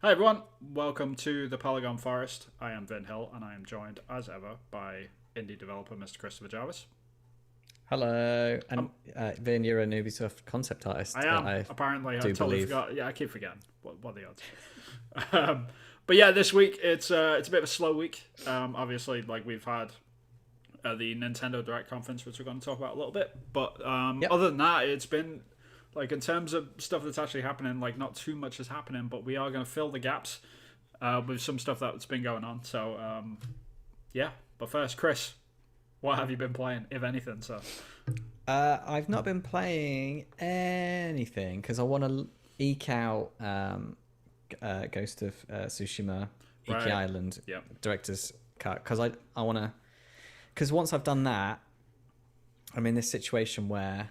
Hi everyone, welcome to the Polygon Forest. I am Vin Hill and I am joined as ever by indie developer Mr. Christopher Jarvis. Hello, and Vin, you're an Ubisoft concept I artist. am, I apparently. I do totally believe. forgot. Yeah, I keep forgetting. What are the odds? But yeah, this week it's a bit of a slow week. Obviously, like we've had the Nintendo Direct conference, which we're going to talk about a little bit. But Yep. other than that, it's been like in terms of stuff that's actually happening, like not too much is happening, but we are going to fill the gaps with some stuff that's been going on. So yeah, but first, Chris, what have you been playing, if anything? So I've not been playing anything because I want to eke out Ghost of Tsushima, Iki right, Island yeah, director's cut because I want to because once I've done that, I'm in this situation where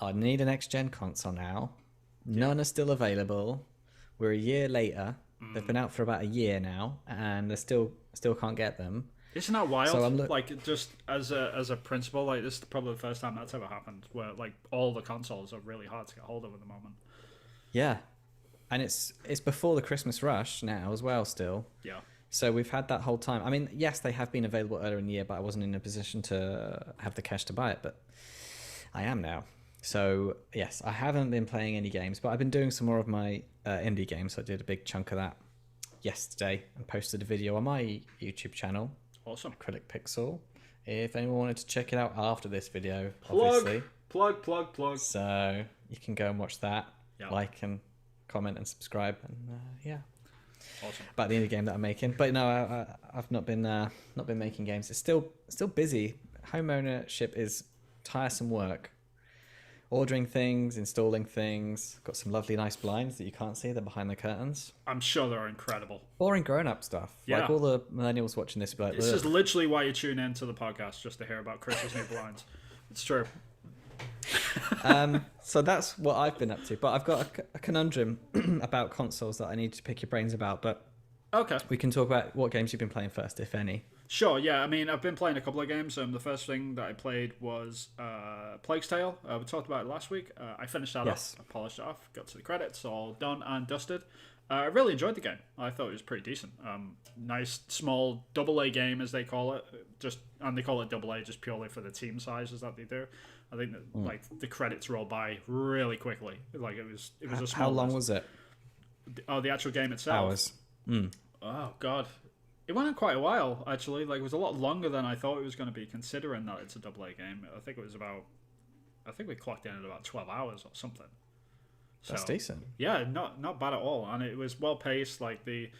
I need a next gen console now. yeah. None are still available. We're a year later. They've been out for about a year now, and they still can't get them. Isn't that So wild? I'm look. Like just as a principle, like this is probably the first time that's ever happened, where like all the consoles are really hard to get hold of at the moment. Yeah, and it's before the Christmas rush now as well still. Yeah, So we've had that whole time. I mean, yes, they have been available earlier in the year, but I wasn't in a position to have the cash to buy it, but I am now. So yes, I haven't been playing any games, but I've been doing some more of my indie games. So I did a big chunk of that yesterday and posted a video on my YouTube channel, awesome. Acrylic Pixel. If anyone wanted to check it out after this video, Plug, obviously. plug. So you can go and watch that, Yeah, like and comment and subscribe, and yeah, awesome. about the indie game that I'm making. But no, I've not been making games. It's still busy. Home ownership is tiresome work. Ordering things, installing things. Got some lovely, nice blinds that you can't see. They're behind the curtains. I'm sure they're incredible. Boring grown-up stuff. Yeah, Like all the millennials watching this, be like, this is ugh. literally why you tune in to the podcast, just to hear about Chris's new blinds. It's true. So that's what I've been up to. But I've got a conundrum about consoles that I need to pick your brains about. But Okay. we can talk about what games you've been playing first, if any. Sure, yeah. I mean, I've been playing a couple of games. The first thing that I played was Plague's Tale. We talked about it last week. I finished that Yes. up. I polished it off. Got to the credits. All done and dusted. I really enjoyed the game. I thought it was pretty decent. Nice, small, double A game, as they call it. And they call it double A just purely for the team sizes that they do. I think that like the credits roll by really quickly. Like it was a small. How long list. was it? Oh, the actual game itself. Hours. Oh God, it went on quite a while actually. Like it was a lot longer than I thought it was going to be, considering that it's a double A game. I think it was about. I think we clocked in at about 12 hours or something. That's decent. Yeah, not bad at all, and it was well paced. Like the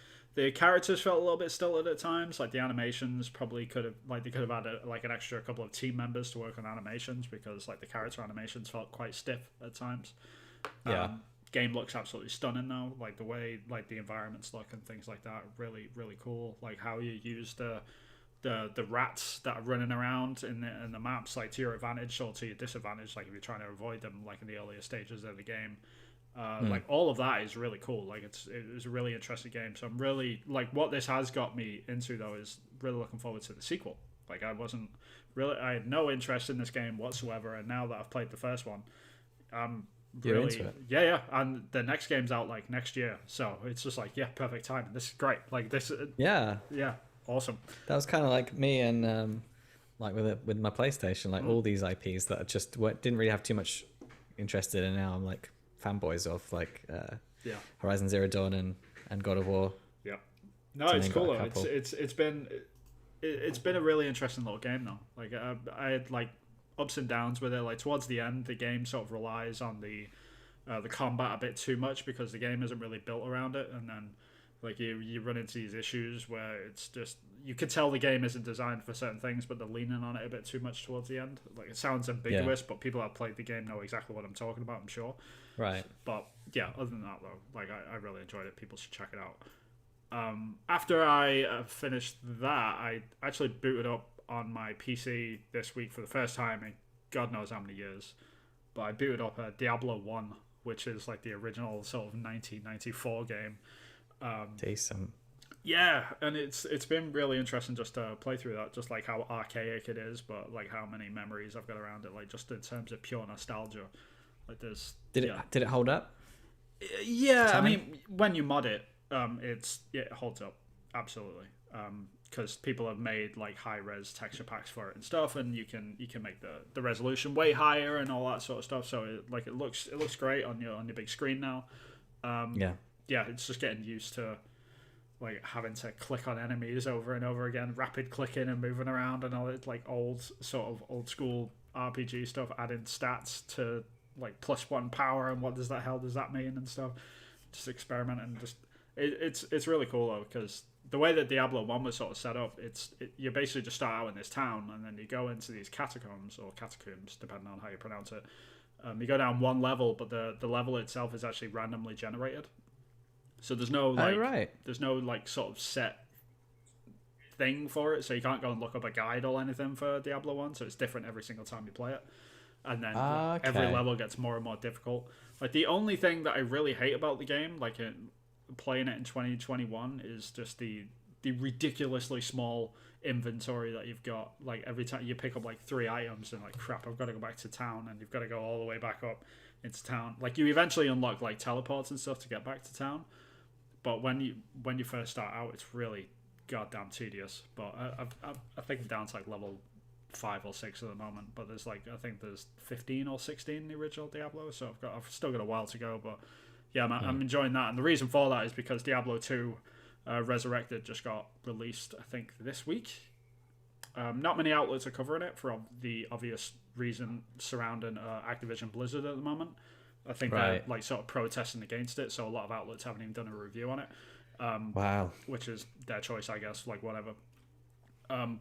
characters felt a little bit stilted at times. Like the animations probably could have they could have had like an extra couple of team members to work on animations, because like the character animations felt quite stiff at times. Yeah. Game looks absolutely stunning though. Like the way like the environments look and things like that, really cool. Like how you use the rats that are running around in the maps, like to your advantage or to your disadvantage. Like if you're trying to avoid them, like in the earlier stages of the game. Like all of that is really cool. Like it was a really interesting game. So I'm really like what this has got me into though is really looking forward to the sequel. Like I had no interest in this game whatsoever, and now that I've played the first one, I'm You're really into it. yeah, and the next game's out like next year, so it's just like, yeah, perfect timing. This is great. Like this Yeah. yeah, awesome. That was kind of like me and like with my PlayStation, like all these IPs that I just didn't really have too much interested in. Now I'm like fanboys of like Yeah, Horizon Zero Dawn and God of War. yeah. No, To it's name cool but a though. couple. It's been a really interesting little game though. Like I had like ups and downs with it. Like towards the end, the game sort of relies on the combat a bit too much, because the game isn't really built around it, and then like you run into these issues where it's just, you can tell the game isn't designed for certain things, but they're leaning on it a bit too much towards the end. Like it sounds ambiguous, but people that have played the game know exactly what I'm talking about, I'm sure. Right. But yeah, other than that though, like I really enjoyed it. People should check it out. After I finished that, I actually booted up on my PC this week for the first time in God knows how many years. But I booted up Diablo 1, which is like the original sort of 1994 game. Decent. Yeah, and it's been really interesting just to play through that, just like how archaic it is, but like how many memories I've got around it, like just in terms of pure nostalgia. Like there's Did it hold up? yeah, I Time? mean when you mod it, It holds up absolutely. Because people have made like high res texture packs for it and stuff, and you can make the resolution way higher and all that sort of stuff. So it looks great on your big screen now. Yeah, it's just getting used to like having to click on enemies over and over again, rapid clicking and moving around and all it like old school RPG stuff, adding stats to like +1 power and what does that mean and stuff. Just experimenting, just it's really cool though, because the way that Diablo 1 was sort of set up, you basically just start out in this town and then you go into these catacombs or catacombs, depending on how you pronounce it. You go down one level, but the level itself is actually randomly generated. So there's no there's no like sort of set thing for it. So you can't go and look up a guide or anything for Diablo 1. So it's different every single time you play it. And then every level gets more and more difficult. Like the only thing that I really hate about the game, like playing it in 2021, is just the ridiculously small inventory that you've got. Like every time you pick up like 3 items and like crap, I've got to go back to town, and you've got to go all the way back up into town. Like you eventually unlock like teleports and stuff to get back to town, but when you first start out, it's really goddamn tedious. But I think I'm down to like level 5 or 6 at the moment, but there's like I think there's 15 or 16 in the original Diablo, so I've still got a while to go. But yeah, I'm enjoying that, and the reason for that is because Diablo 2 Resurrected just got released, I think, this week. Not many outlets are covering it for the obvious reason surrounding Activision Blizzard at the moment. I think they're like sort of protesting against it, so a lot of outlets haven't even done a review on it. Wow. Which is their choice, I guess, like whatever.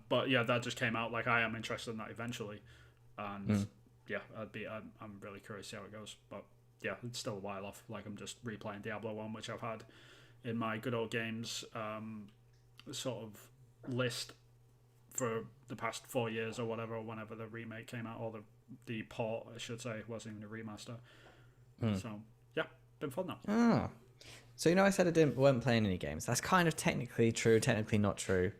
But yeah, that just came out. Like I am interested in that eventually, and yeah, I'm really curious to see how it goes. But yeah, it's still a while off. Like I'm just replaying Diablo 1, which I've had in my good old games sort of list for the past 4 years or whatever, whenever the remake came out, or the port, I should say, wasn't even a remaster. So yeah, been fun now. So I said I weren't playing any games. That's kind of technically true, technically not true,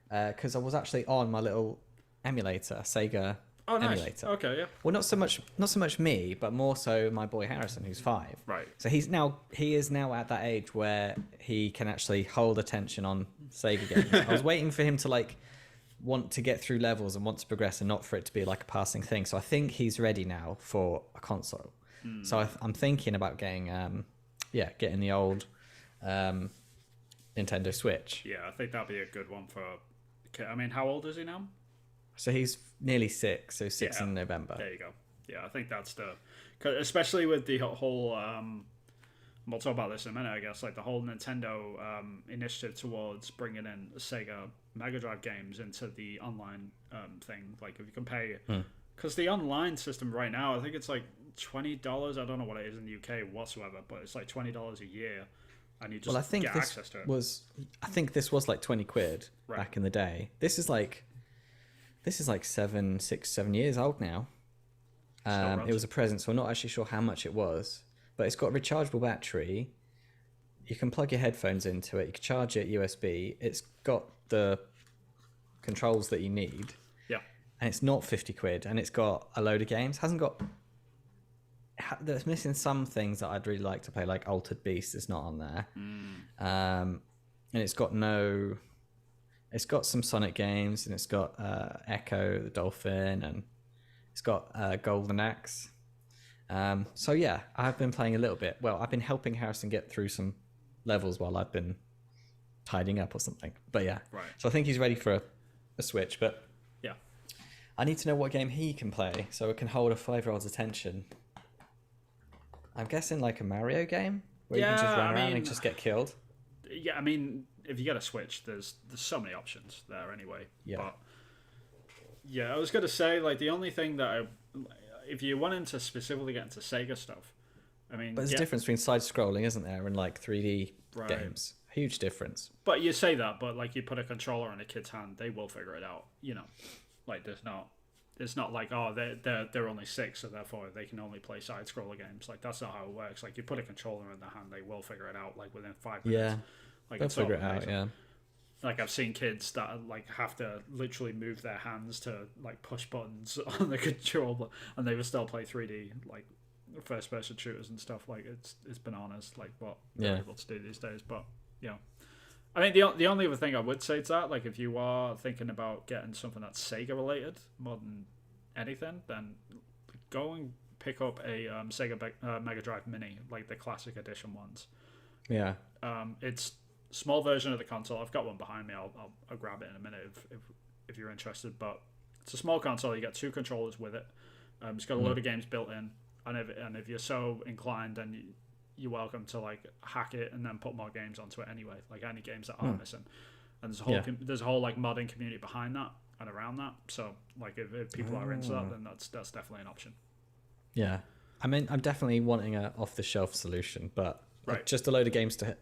because I was actually on my little emulator, Sega emulator. Okay, yeah. Well, not so much me, but more so my boy Harrison, who's 5. Right. So he is now at that age where he can actually hold attention on Sega games. I was waiting for him to like want to get through levels and want to progress, and not for it to be like a passing thing. So I think he's ready now for a console. So I'm thinking about getting the old Nintendo Switch. Yeah, I think that'd be a good one for. I mean, how old is he now? So he's nearly 6, so 6 in November. There you go. Yeah, I think that's especially with the whole. We'll talk about this in a minute, I guess. Like the whole Nintendo initiative towards bringing in Sega Mega Drive games into the online thing. Like if you can pay, because the online system right now, I think it's like $20. I don't know what it is in the UK whatsoever, but it's like $20 a year, and you just get access to it. I think this was like 20 quid back in the day. This is like 7 years old now. It was a present, so I'm not actually sure how much it was. But it's got a rechargeable battery. You can plug your headphones into it. You can charge it USB. It's got the controls that you need. Yeah. And it's not 50 quid. And it's got a load of games. There's missing some things that I'd really like to play, like Altered Beast is not on there. And it's got some Sonic games, and it's got Echo the Dolphin, and it's got Golden Axe. So yeah, I've been playing a little bit. Well, I've been helping Harrison get through some levels while I've been tidying up or something. But yeah, so I think he's ready for a Switch. But yeah, I need to know what game he can play so it can hold a 5-year-old's attention. I'm guessing like a Mario game where you can just run around and just get killed. Yeah, I mean, if you get a Switch, there's so many options there anyway. Yeah. But yeah, I was gonna say like the only thing that if you wanted to specifically get into Sega stuff, I mean... But there's a difference between side-scrolling, isn't there, and like 3D games. Huge difference. But you say that, but like you put a controller in a kid's hand, they will figure it out, Like it's not like, oh, they're only 6, so therefore they can only play side-scroller games. Like that's not how it works. Like you put a controller in their hand, they will figure it out like within 5 minutes. Yeah, like, they'll figure it out, yeah. Like I've seen kids that like have to literally move their hands to like push buttons on the controller, and they will still play 3D like first person shooters and stuff. Like it's bananas like what they're able to do these days. But Yeah. I mean, the only other thing I would say to that, like, if you are thinking about getting something that's Sega related more than anything, then go and pick up a Sega Mega Drive Mini, like the classic edition ones. Yeah. It's a small version of the console. I've got one behind me. I'll grab it in a minute if you're interested. But it's a small console. You get 2 controllers with it. It's got a load of games built in, and if you're so inclined, then you're welcome to like hack it and then put more games onto it anyway, like any games that are missing. And there's a whole like modding community behind that and around that. So like if people are into that, then that's definitely an option. Yeah, I mean, I'm definitely wanting a off the shelf solution, but like, just a load of games to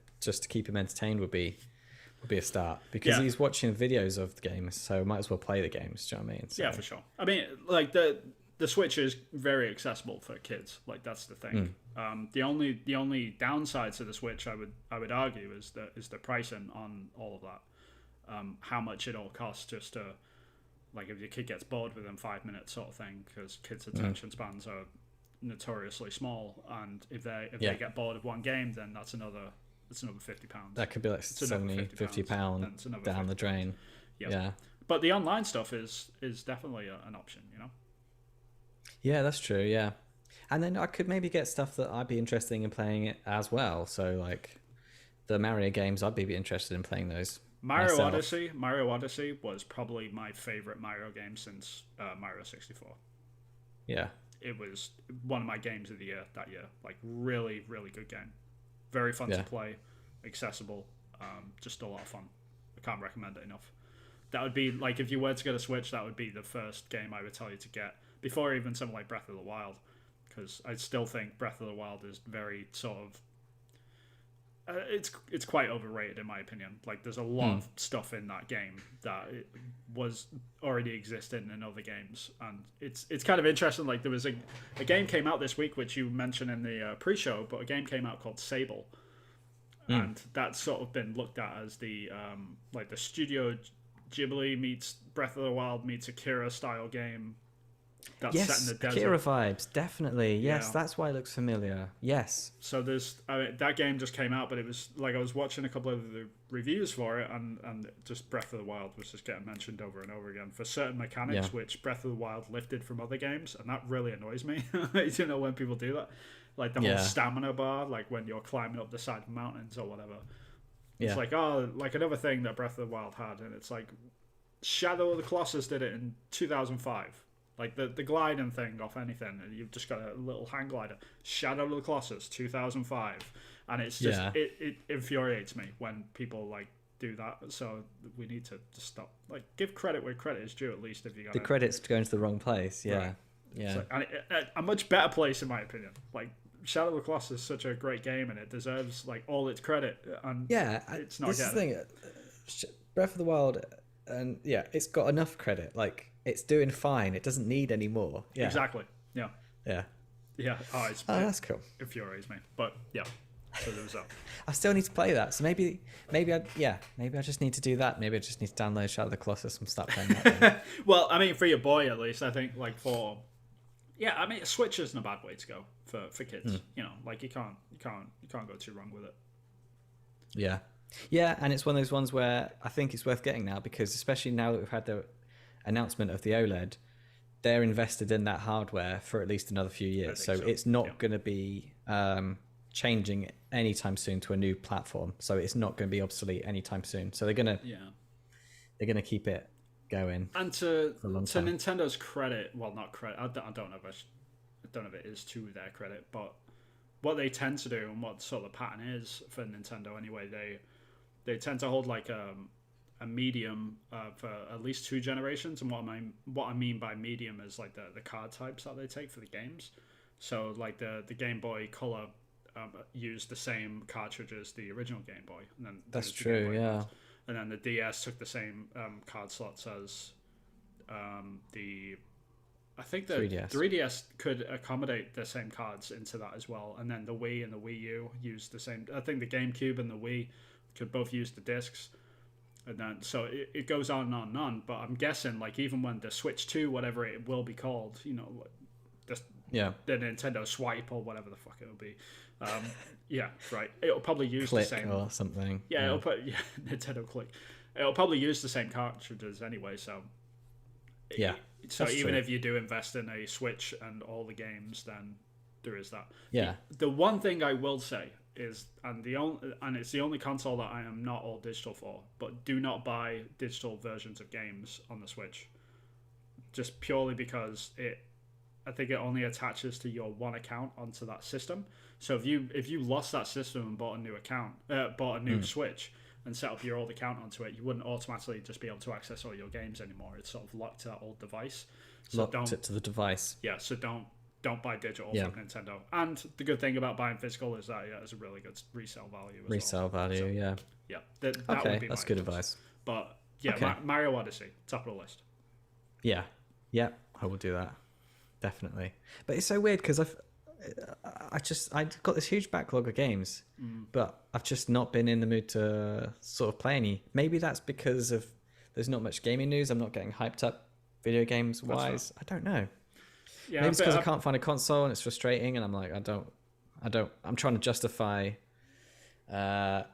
keep him entertained would be a start, because he's watching videos of the games, so might as well play the games. Do you know what I mean? So, yeah, for sure. I mean, like the Switch is very accessible for kids. Like that's the thing. The only downside to the Switch, I would argue, is the pricing on all of that. How much it all costs just to, like, if your kid gets bored within 5 minutes, sort of thing, because kids' attention spans are notoriously small, and if they get bored of one game, then that's another £50. That could be like £50 down the drain. Yep. Yeah. But the online stuff is definitely an option, you know? Yeah, that's true, yeah. And then I could maybe get stuff that I'd be interested in playing it as well. So like the Mario games, I'd be interested in playing those. Mario Odyssey was probably my favorite Mario game since Mario 64. Yeah. It was one of my games of the year that year. Like really, really good game. Very fun to play, accessible, just a lot of fun. I can't recommend it enough. That would be like, if you were to get a Switch, that would be the first game I would tell you to get before even something like Breath of the Wild, because I still think Breath of the Wild is very sort of it's quite overrated in my opinion. Like there's a lot of stuff in that game that was already existing in other games, and it's kind of interesting. Like there was a game came out this week, which you mentioned in the pre-show, but a game came out called Sable, and that's sort of been looked at as the like the Studio Ghibli meets Breath of the Wild meets Akira style game. That's set in the desert. Akira vibes, definitely. Yes, that's why it looks familiar. Yes. So that game just came out, but it was like I was watching a couple of the reviews for it, and just Breath of the Wild was just getting mentioned over and over again for certain mechanics, which Breath of the Wild lifted from other games, and that really annoys me. You know, when people do that, like the whole stamina bar, like when you're climbing up the side of mountains or whatever. It's like, oh, like another thing that Breath of the Wild had, and it's like Shadow of the Colossus did it in 2005. Like the gliding thing off anything, and you've just got a little hang glider. Shadow of the Colossus, 2005, and it's just it infuriates me when people like do that. So we need to just stop. Like give credit where credit is due, at least if you got the credit's going to the wrong place. Yeah, right. Yeah, so, and a much better place in my opinion. Like Shadow of the Colossus is such a great game, and it deserves like all its credit. And it's not. This is the thing. Breath of the Wild, and it's got enough credit. Like. It's doing fine. It doesn't need any more. Yeah. Exactly. Yeah. Yeah. Yeah. Oh, that's cool. Infuriates me. But yeah. So there was that. I still need to play that. So maybe I just need to do that. Maybe I just need to download Shadow of the Colossus and start playing that. Well, I mean, for your boy at least, I think like I mean, a Switch isn't a bad way to go for kids. You know, like you can't go too wrong with it. Yeah. Yeah, and it's one of those ones where I think it's worth getting now, because especially now that we've had the announcement of the OLED, they're invested in that hardware for at least another few years. So it's not going to be changing anytime soon to a new platform. So it's not going to be obsolete anytime soon. So they're gonna keep it going. And to Nintendo's credit, well, not credit. I don't know if it is to their credit, but what they tend to do and what sort of the pattern is for Nintendo anyway, they tend to hold like a medium for at least 2 generations. And what I mean by medium is like the card types that they take for the games. So like the Game Boy Color used the same cartridge as the original Game Boy, and then that's true, yeah. And then the DS took the same card slots as I think the 3DS could accommodate the same cards into that as well. And then the Wii and the Wii U used the same. I think the GameCube and the Wii could both use the discs. And then, so it goes on and on, but I'm guessing like even when the Switch 2, whatever it will be called, you know, Yeah. the Nintendo Swipe or whatever the fuck it'll be. Yeah, right. It'll probably use Click the same or something. Yeah, it'll put Nintendo Click. It'll probably use the same cartridges anyway. So Yeah. So That's even true. if you do invest in a Switch and all the games, then there is that. Yeah. The one thing I will say is, and it's the only console that I am not all digital for, but do not buy digital versions of games on the Switch, just purely because I think it only attaches to your one account onto that system. So if you lost that system and bought a new bought a new Switch and set up your old account onto it, you wouldn't automatically just be able to access all your games anymore. It's sort of locked to that old device. So Locked it to the device. Yeah, so don't buy digital Yeah. from Nintendo. And the good thing about buying physical is that it's a really good resale value. Resale value, So, yeah. yeah, that Okay, would be that's my good advice. advice. But yeah, Okay. Mario Odyssey, top of the list. Yeah. Yeah, I will do that. Definitely. But it's so weird because I've got this huge backlog of games, but I've just not been in the mood to sort of play any. Maybe that's because of there's not much gaming news. I'm not getting hyped up video games wise. I don't know. Yeah, Maybe it's because I can't find a console and it's frustrating, and I'm like, I'm trying to justify that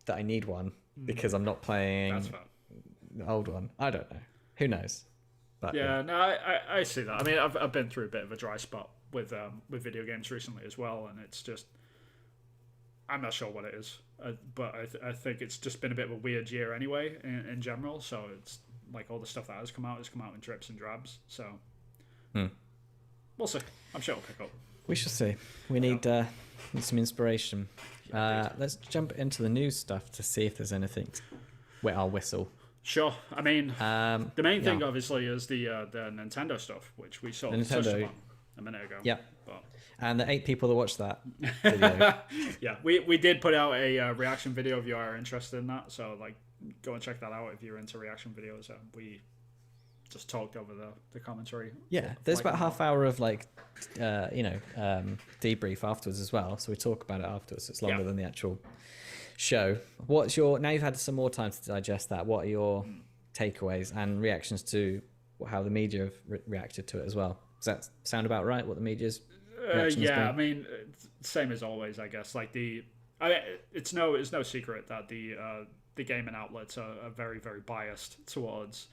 I need one because I'm not playing that's fair. the old one. I don't know. Who knows? But Yeah, no, I see that. I mean, I've been through a bit of a dry spot with video games recently as well, and it's just I'm not sure what it is, but I think it's just been a bit of a weird year anyway in general. So it's like all the stuff that has come out in drips and drabs. So we'll see. I'm sure it'll pick up. we shall see. We need some inspiration. Let's jump into the news stuff to see if there's anything. Wet our whistle. Sure. I mean, the main thing yeah. obviously is the Nintendo stuff, which we sort of Nintendo. touched upon a minute ago. Yeah. But And the 8 people that watched that video. yeah, we did put out a reaction video if you are interested in that. So like, go and check that out if you're into reaction videos. We just talked over the commentary. Yeah, there's about a half hour of like, debrief afterwards as well. So we talk about it afterwards. It's longer than the actual show. Now you've had some more time to digest that. What are your takeaways and reactions to how the media have reacted to it as well? Does that sound about right? What the media's reaction has been? I mean, same as always, I guess. Like it's no secret that the gaming outlets are very, very biased towards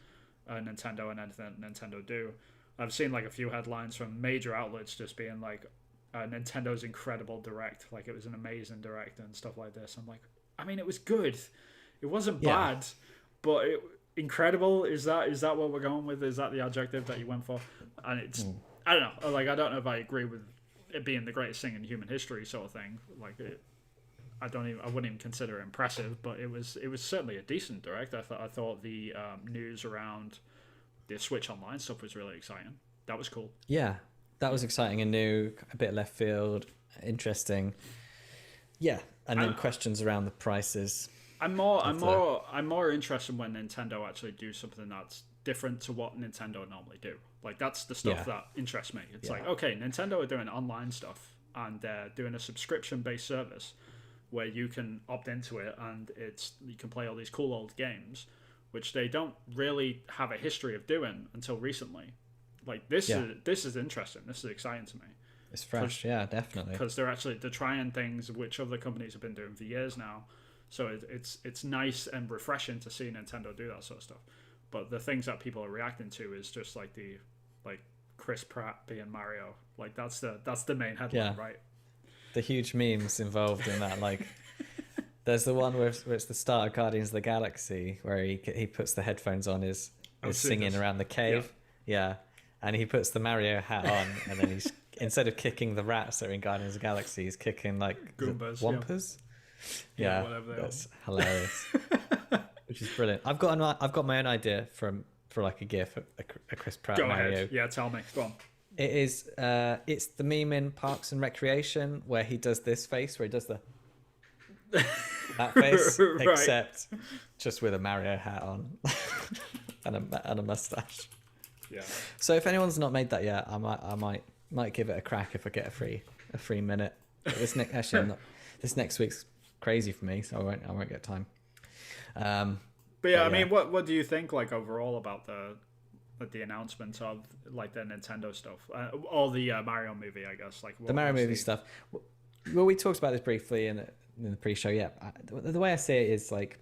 Nintendo and anything Nintendo do. I've seen like a few headlines from major outlets just being like, Nintendo's incredible direct, like it was an amazing direct and stuff like this. I'm like, I mean, it was good. It wasn't bad, but incredible. Is that what we're going with? Is that the adjective that you went for? And it's I don't know. Like I don't know if I agree with it being the greatest thing in human history, sort of thing. Like I wouldn't even consider it impressive, but it was certainly a decent direct. I thought the news around the Switch Online stuff was really exciting. That was cool. Yeah, that was exciting and new, a bit left field, interesting. Yeah, and then questions around the prices. I'm more interested when Nintendo actually do something that's different to what Nintendo normally do. Like that's the stuff that interests me. It's like, okay, Nintendo are doing online stuff and they're doing a subscription-based service where you can opt into it and you can play all these cool old games, which they don't really have a history of doing until recently. Like this is interesting. This is exciting to me. It's fresh, yeah, definitely. Because they're trying things which other companies have been doing for years now. So it's nice and refreshing to see Nintendo do that sort of stuff. But the things that people are reacting to is just like Chris Pratt being Mario. Like that's the main headline, right? The huge memes involved in that, like there's the one where it's the start of Guardians of the Galaxy where he puts the headphones on, is singing around the cave, and he puts the Mario hat on, and then he's instead of kicking the rats that are in Guardians of the Galaxy, he's kicking like Goombas, Wampus. Whatever they that's hilarious. Which is brilliant. I've got my own idea for like a GIF, a Chris Pratt Mario. Ahead. Yeah, tell me. Go on. It is. It's the meme in Parks and Recreation where he does this face, where he does that face, right. except just with a Mario hat on and a mustache. Yeah. So if anyone's not made that yet, I might give it a crack if I get a free minute. But this next week's crazy for me, so I won't get time. But yeah, I mean, what do you think like overall about like the announcement of like the Nintendo stuff, or the Mario movie, I guess. Like The Mario movie stuff. Well, we talked about this briefly in the pre-show. Yeah, the way I see it is like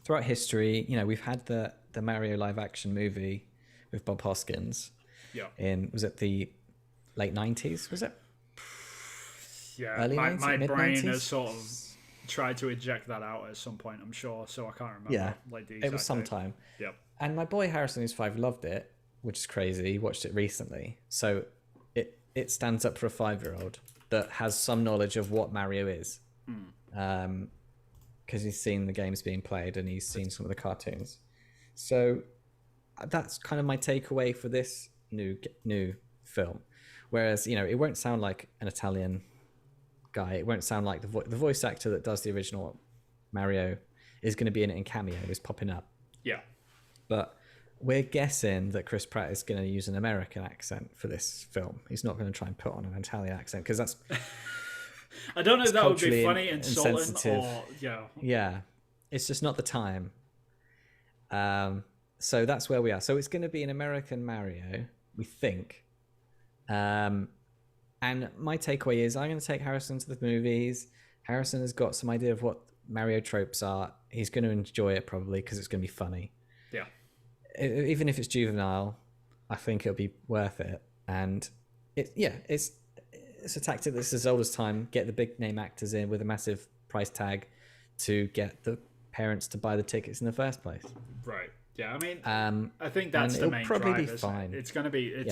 throughout history, we've had the Mario live action movie with Bob Hoskins. Yeah. Was it the late 90s? Was it? Yeah. Early my 90s, brain mid-90s? has sort of tried to eject that out at some point, I'm sure. So I can't remember. Yeah. Like the It was exact some date. time. Yep. And my boy Harrison, who's 5, loved it, which is crazy. He watched it recently. So it stands up for a 5-year-old that has some knowledge of what Mario is. Because he's seen the games being played and he's seen some of the cartoons. So that's kind of my takeaway for this new film. Whereas, it won't sound like an Italian guy. It won't sound like the voice actor that does the original Mario is going to be in it in cameo, is popping up. Yeah. But we're guessing that Chris Pratt is going to use an American accent for this film. He's not going to try and put on an Italian accent because that's... I don't know if that would be culturally funny, insulting, insensitive. or... Yeah. Yeah. It's just not the time. So that's where we are. So it's going to be an American Mario, we think. And my takeaway is I'm going to take Harrison to the movies. Harrison has got some idea of what Mario tropes are. He's going to enjoy it probably because it's going to be funny. Yeah. Even if it's juvenile, I think it'll be worth it. And it's a tactic that's as old as time. Get the big name actors in with a massive price tag to get the parents to buy the tickets in the first place. Right. Yeah. I mean, I think that's the it'll main probably drive. be fine. It's going to be.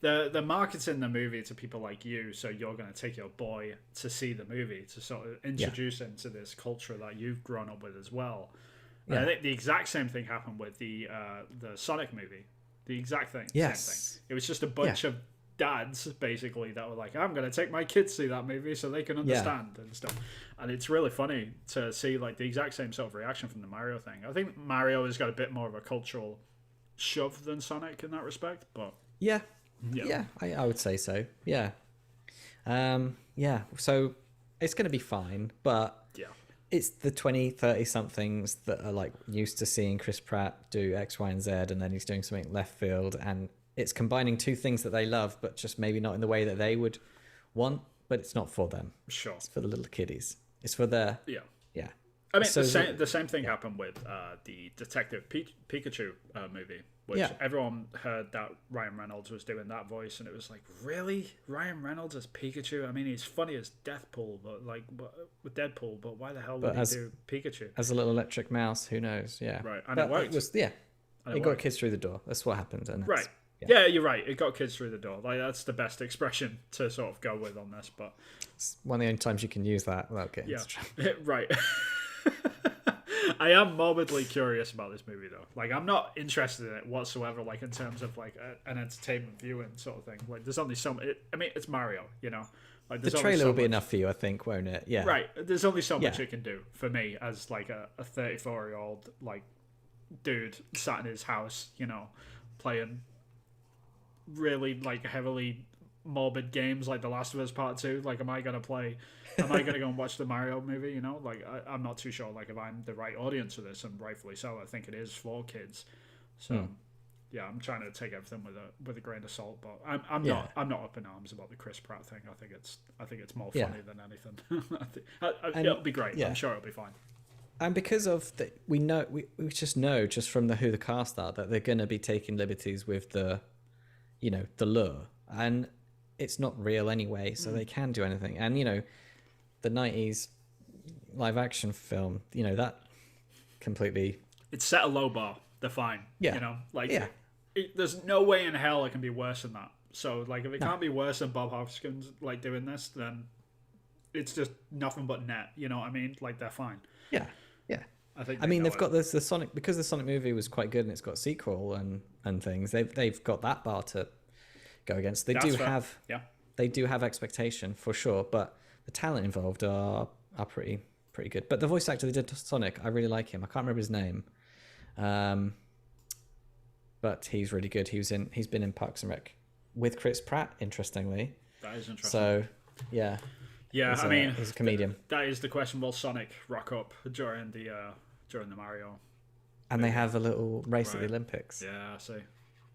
The market's in the movie to people like you, so you're going to take your boy to see the movie to sort of introduce him to this culture that you've grown up with as well. I think the exact same thing happened with the Sonic movie. The exact thing. Yes. Same thing. It was just a bunch of dads basically that were like, I'm going to take my kids to see that movie so they can understand and stuff. And it's really funny to see like the exact same sort of reaction from the Mario thing. I think Mario has got a bit more of a cultural shove than Sonic in that respect, but Yeah, I would say so. Yeah. So it's going to be fine, but it's the 20, 30 somethings that are like used to seeing Chris Pratt do X, Y, and Z, and then he's doing something left field, and it's combining two things that they love, but just maybe not in the way that they would want, but it's not for them. Sure. It's for the little kiddies. It's for their... Yeah. I mean, So the same thing happened with the Detective Pikachu movie, which everyone heard that Ryan Reynolds was doing that voice, and it was like, really? Ryan Reynolds as Pikachu? I mean, he's funny as Deathpool, but like with Deadpool, but why the hell would he do Pikachu? As a little electric mouse, who knows? Yeah. Right, and it worked. It got kids through the door. That's what happened. And right. Yeah, you're right. It got kids through the door. Like that's the best expression to sort of go with on this, but it's one of the only times you can use that without getting right. I am morbidly curious about this movie though. Like I'm not interested in it whatsoever. Like in terms of like an entertainment viewing sort of thing. Like there's only so. I mean, it's Mario. Like the trailer will be enough for you, I think, won't it? Yeah. Right. There's only so much it can do for me as like a 34-year-old like dude sat in his house, playing really like heavily morbid games like The Last of Us Part 2. Like, am I gonna go and watch the Mario movie? Like I'm not too sure like if I'm the right audience for this, and rightfully so. I think it is for kids. So I'm trying to take everything with a grain of salt, but I'm not up in arms about the Chris Pratt thing. I think it's more funny than anything. It'll be great. I'm sure it'll be fine. And because of we just know from who the cast are that they're going to be taking liberties with the lure, and it's not real anyway, so they can do anything. And the 90s live action film, that completely... It's set a low bar. They're fine. There's no way in hell it can be worse than that. So, like, if it can't be worse than Bob Hoskins, like, doing this, then it's just nothing but net. You know what I mean? Like, they're fine. Yeah. I mean, they've got the Sonic... Because the Sonic movie was quite good and it's got a sequel and things, they've got that bar to go against. They do have expectation, for sure, but the talent involved are pretty good. But the voice actor they did to Sonic, I really like him. I can't remember his name. But he's really good. He's been in Parks and Rec with Chris Pratt, interestingly. That is interesting. So, yeah. Yeah, he's a comedian. That is the question. Will Sonic rock up during the Mario? And they have a little race at the Olympics. Yeah, I see.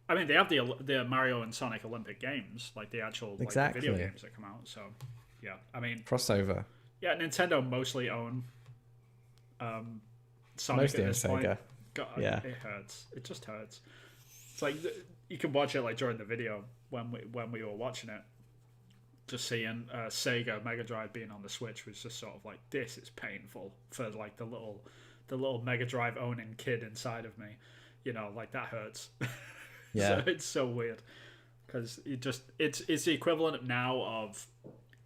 I mean, they have the Mario and Sonic Olympic games, like the actual like Exactly. video games that come out. So yeah, I mean, Crossover. yeah, Nintendo mostly own Sonic Mostly at on this point. Sega. God, Yeah. it hurts. It just hurts. It's like you can watch it like during the video when we were watching it. Just seeing Sega Mega Drive being on the Switch was just sort of like, this is painful for like the little Mega Drive owning kid inside of me. You know, like that hurts. Yeah. So it's so weird because it's the equivalent now of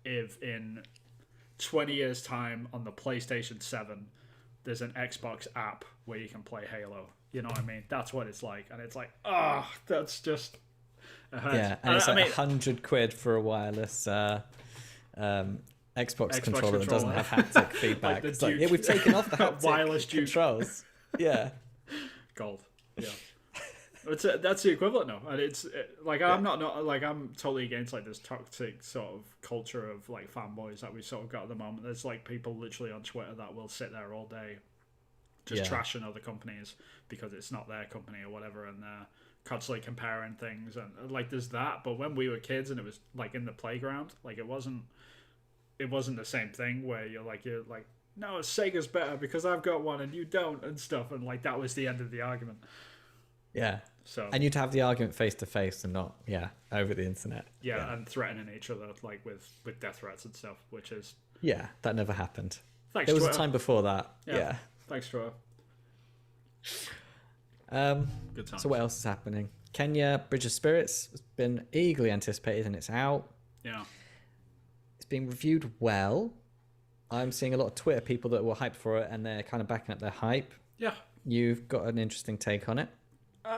if in 20 years time on the PlayStation 7 there's an Xbox app where you can play Halo. You know what I mean? That's what it's like, and it's like, that's just. Yeah, and it's like £100 for a wireless Xbox controller that doesn't have haptic feedback. It's like, yeah, we've taken off the haptic wireless controls. Yeah, gold. Yeah, that's the equivalent now, and it's like I'm not like I'm totally against like this toxic sort of culture of like fanboys that we sort of got at the moment. There's like people literally on Twitter that will sit there all day just trashing other companies because it's not their company or whatever, and constantly comparing things, and like there's that. But when we were kids and it was like in the playground, like it wasn't the same thing where you're like no, Sega's better because I've got one and you don't and stuff, and like that was the end of the argument. Yeah. So and you'd have the argument face to face and not over the internet. Yeah, and threatening each other like with death threats and stuff, which is that never happened. Thanks, there was Twitter. a time before that. Yeah. Thanks, Twitter. Good times. So what else is happening? Kenya Bridge of Spirits has been eagerly anticipated and it's out. Yeah. It's being reviewed well. I'm seeing a lot of Twitter people that were hyped for it and they're kind of backing up their hype. Yeah. You've got an interesting take on it.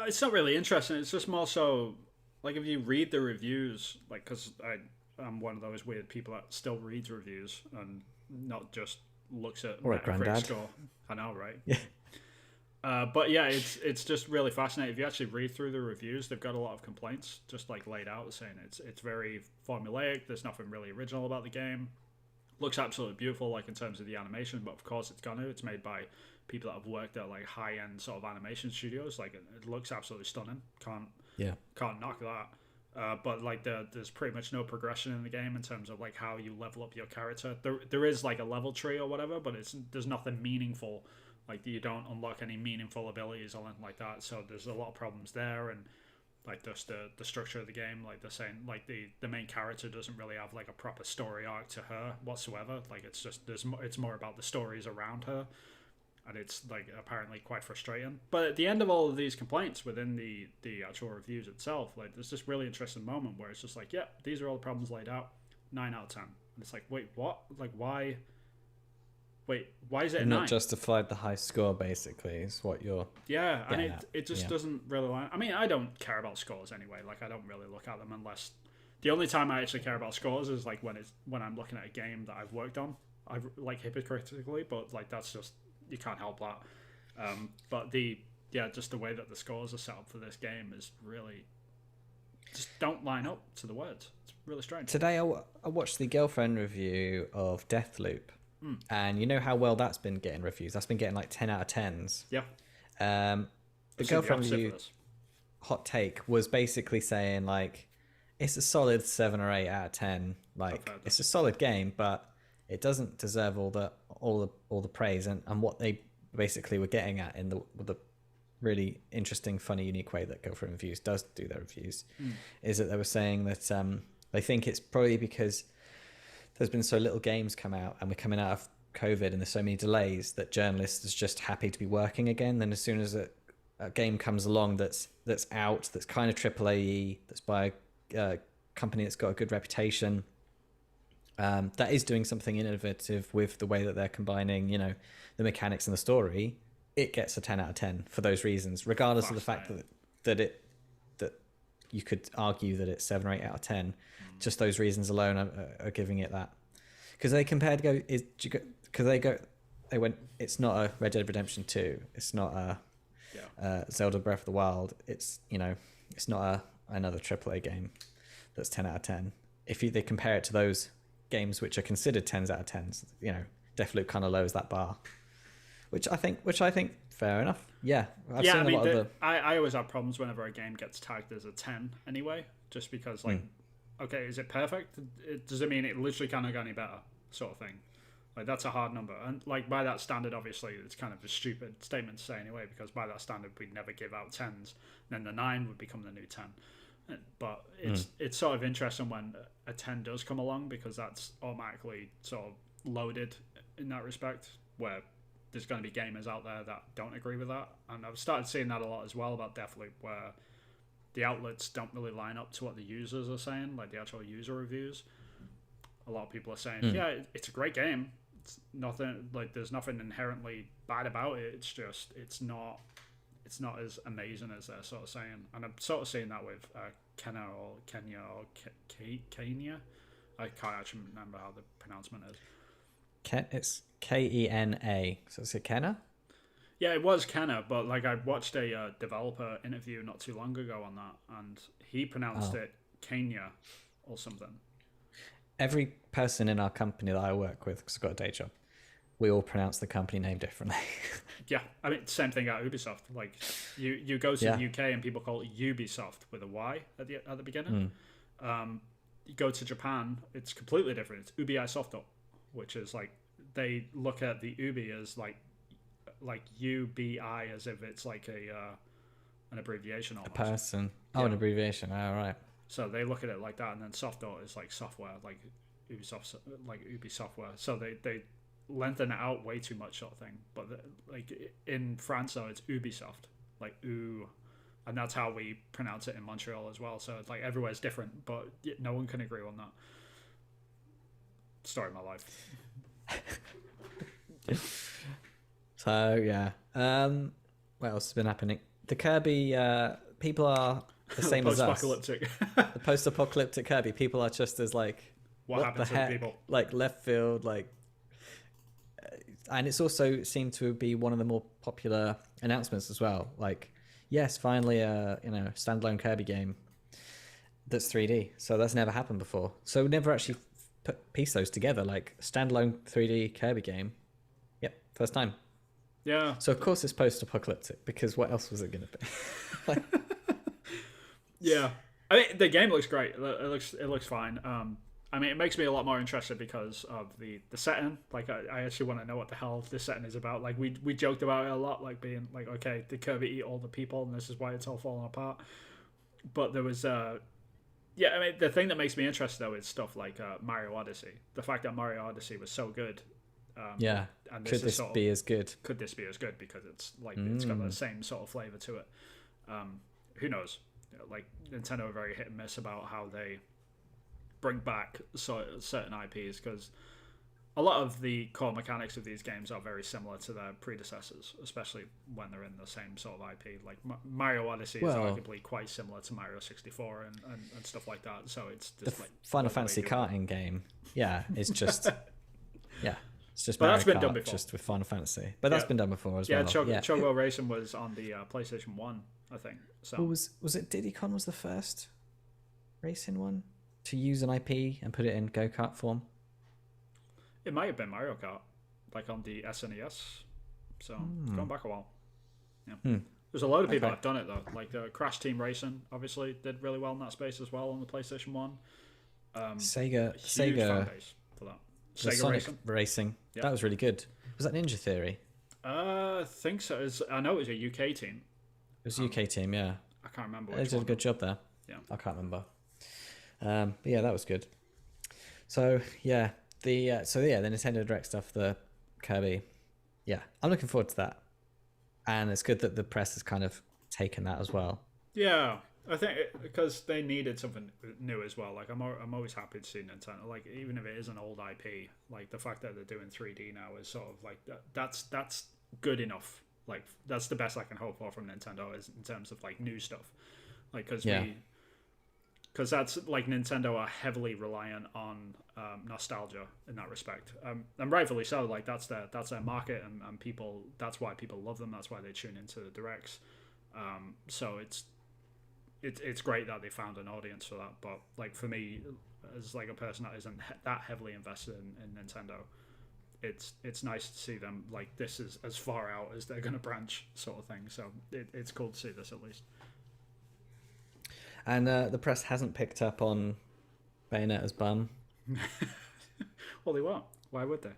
It's not really interesting. It's just more so like if you read the reviews, like because I'm one of those weird people that still reads reviews and not just looks at or a Metacritic granddad score. I know, right? Yeah. But yeah, it's just really fascinating. If you actually read through the reviews, they've got a lot of complaints just like laid out, saying it's very formulaic. There's nothing really original about the game. Looks absolutely beautiful, like in terms of the animation, but of course it's made by people that have worked at like high end sort of animation studios. Like it looks absolutely stunning. Can't knock that. But like there's pretty much no progression in the game in terms of like how you level up your character. There is like a level tree or whatever, but there's nothing meaningful. Like you don't unlock any meaningful abilities or anything like that. So there's a lot of problems there, and like just the structure of the game, like they're saying, like the main character doesn't really have like a proper story arc to her whatsoever. Like it's just it's more about the stories around her, and it's like apparently quite frustrating. But at the end of all of these complaints within the actual reviews itself, like there's this really interesting moment where it's just like, yeah, these are all the problems laid out, 9 out of 10. And it's like, wait, what? Like why? Wait, why is it a 9? Not justified the high score, basically, is what you're... Yeah, and it just doesn't really line. I mean, I don't care about scores anyway. Like, I don't really look at them unless... The only time I actually care about scores is, like, when I'm looking at a game that I've worked on. I've, like, hypocritically, but, like, that's just... You can't help that. But just the way that the scores are set up for this game is really... Just don't line up to the words. It's really strange. Today, I watched the girlfriend review of Deathloop. And you know how well that's been getting reviews? That's been getting like 10 out of 10s. Yeah. The girlfriend review hot take was basically saying like it's a solid 7 or 8 out of 10. Like it's a solid game, but it doesn't deserve all the praise. And what they basically were getting at in the really interesting, funny, unique way that Girlfriend Reviews does do their reviews is that they were saying that they think it's probably because there's been so little games come out and we're coming out of COVID and there's so many delays that journalists are just happy to be working again. Then as soon as a game comes along that's out, that's kind of AAA, that's by a company that's got a good reputation, that is doing something innovative with the way that they're combining, you know, the mechanics and the story, it gets a 10 out of 10 for those reasons, regardless of the fact that you could argue that it's 7 or 8 out of 10. Just those reasons alone are giving it that. Because they compared they went, it's not a Red Dead Redemption 2. It's not a Zelda Breath of the Wild. It's, you know, it's not another AAA game that's 10 out of 10. They compare it to those games which are considered 10s out of 10s, you know, Deathloop kind of lowers that bar, which I think fair enough. Yeah, I've Yeah, seen I a mean, lot of the. I always have problems whenever a game gets tagged as a 10 anyway, just because, like, okay, is it perfect? Does it mean it literally can't get any better, sort of thing? Like, that's a hard number. And, like, by that standard, obviously, it's kind of a stupid statement to say anyway, because by that standard, we'd never give out 10s. Then the 9 would become the new 10. But it's sort of interesting when a 10 does come along, because that's automatically sort of loaded in that respect, where there's going to be gamers out there that don't agree with that. And I've started seeing that a lot as well about Deathloop, where the outlets don't really line up to what the users are saying, like the actual user reviews. A lot of people are saying, yeah, it's a great game. It's nothing, like, there's nothing inherently bad about it. It's just, it's not as amazing as they're sort of saying. And I'm sort of seeing that with Kenya or Kenya. I can't actually remember how the pronouncement is. It's Kena. So is it Kena? Yeah, it was Kenna, but like I watched a developer interview not too long ago on that, and he pronounced it Kenya or something. Every person in our company that I work with, because I've got a day job, we all pronounce the company name differently. Yeah, I mean, same thing at Ubisoft. Like, you go to the UK and people call it Ubisoft with a Y at the beginning. You go to Japan, it's completely different. It's Ubisoft, which is like, they look at the Ubi as like UBI, as if it's like an abbreviation almost. A person. Oh, an abbreviation. Oh, right. So they look at it like that, and then Software is like software, like Ubisoft, like Ubi software. So they lengthen it out way too much, sort of thing. But like in France, though, it's Ubisoft, like U, and that's how we pronounce it in Montreal as well. So it's like everywhere's different, but no one can agree on that. Story of my life. So yeah, what else has been happening? The Kirby people are the same as us. Post-apocalyptic. The post-apocalyptic Kirby people are just as like, what happens the heck? to people? Like left field, like, and it's also seemed to be one of the more popular announcements as well. Like, yes, finally a standalone Kirby game that's 3D. So that's never happened before. So never actually piece those together, like standalone 3D Kirby game. Yep, first time. Yeah. So of course it's post-apocalyptic, because what else was it going to be? Yeah, I mean, the game looks great. It looks fine. I mean, it makes me a lot more interested because of the setting. Like, I actually want to know what the hell this setting is about. Like, we joked about it a lot, like being like, okay, did Kirby eat all the people, and this is why it's all falling apart. But there was yeah, I mean, the thing that makes me interested though is stuff like Mario Odyssey. The fact that Mario Odyssey was so good. Yeah. And Could this be as good? Could this be as good? Because it's like it's got the same sort of flavor to it. Who knows? Like, Nintendo are very hit and miss about how they bring back certain IPs, because a lot of the core mechanics of these games are very similar to their predecessors, especially when they're in the same sort of IP. Like Mario Odyssey is arguably quite similar to Mario 64 and stuff like that. So it's just the like Final Fantasy karting game. Yeah, it's just yeah. It's just but Mario that's been Kart, done before. just with Final Fantasy. But that's been done before as well. Chocobo Racing was on the PlayStation 1, I think. So was it Diddy Kong was the first racing one to use an IP and put it in go-kart form? It might have been Mario Kart, like on the SNES. So it's gone back a while. Yeah. There's a load of people that have done it though. Like the Crash Team Racing obviously did really well in that space as well on the PlayStation 1. Sega fan base for that. The Sega Sonic Racing. Yep. That was really good. Was that Ninja Theory? I think so. I know it was a UK team. It was a UK team, yeah. I can't remember. They did a good job there. Yeah. I can't remember. But yeah, that was good. So yeah, the Nintendo Direct stuff, the Kirby. Yeah, I'm looking forward to that. And it's good that the press has kind of taken that as well. Yeah, I think because they needed something new as well. Like I'm always happy to see Nintendo. Like even if it is an old IP, like the fact that they're doing 3D now is sort of like that's good enough. Like that's the best I can hope for from Nintendo is in terms of like new stuff. Like because that's like Nintendo are heavily reliant on nostalgia in that respect, and rightfully so. Like that's their market, and people. That's why people love them. That's why they tune into the directs. So it's great that they found an audience for that. But like for me, as like a person that isn't that heavily invested in Nintendo, it's nice to see them like this is as far out as they're going to branch, sort of thing. So it's cool to see this at least. And the press hasn't picked up on Bayonetta's bum. Well, they won't. Why would they?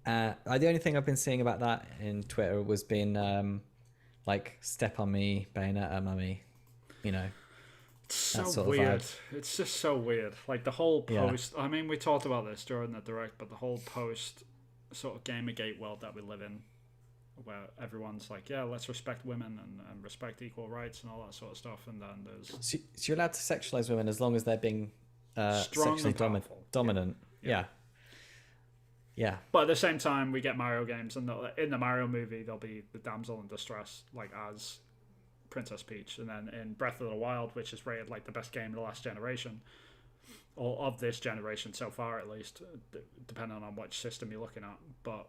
The only thing I've been seeing about that in Twitter was being like "step on me, Bayonetta, mummy," you know. It's so weird. It's just so weird. Like the whole post. Yeah. I mean, we talked about this during the direct, but the whole post sort of Gamergate world that we live in, where everyone's like, yeah, let's respect women and respect equal rights and all that sort of stuff. And then there's so you're allowed to sexualize women as long as they're being strong sexually dominant. Yeah. But at the same time, we get Mario games, and in the Mario movie, there'll be the damsel in distress, like as Princess Peach, and then in Breath of the Wild, which is rated like the best game of the last generation, or of this generation so far at least, depending on which system you're looking at. But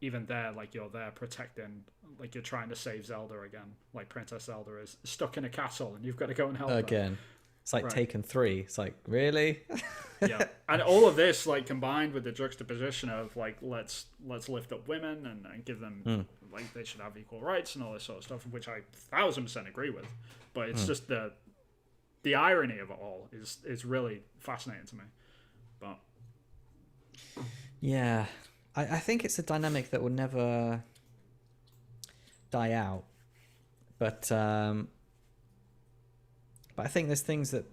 even there, like you're there protecting, like you're trying to save Zelda again, like Princess Zelda is stuck in a castle, and you've got to go and help her. Again. It's like Taken 3. It's like, really? Yeah, and all of this like combined with the juxtaposition of like let's lift up women and give them like they should have equal rights and all this sort of stuff, which I 1000% agree with. But it's just the irony of it all is really fascinating to me. But yeah, I think it's a dynamic that will never die out. But I think there's things that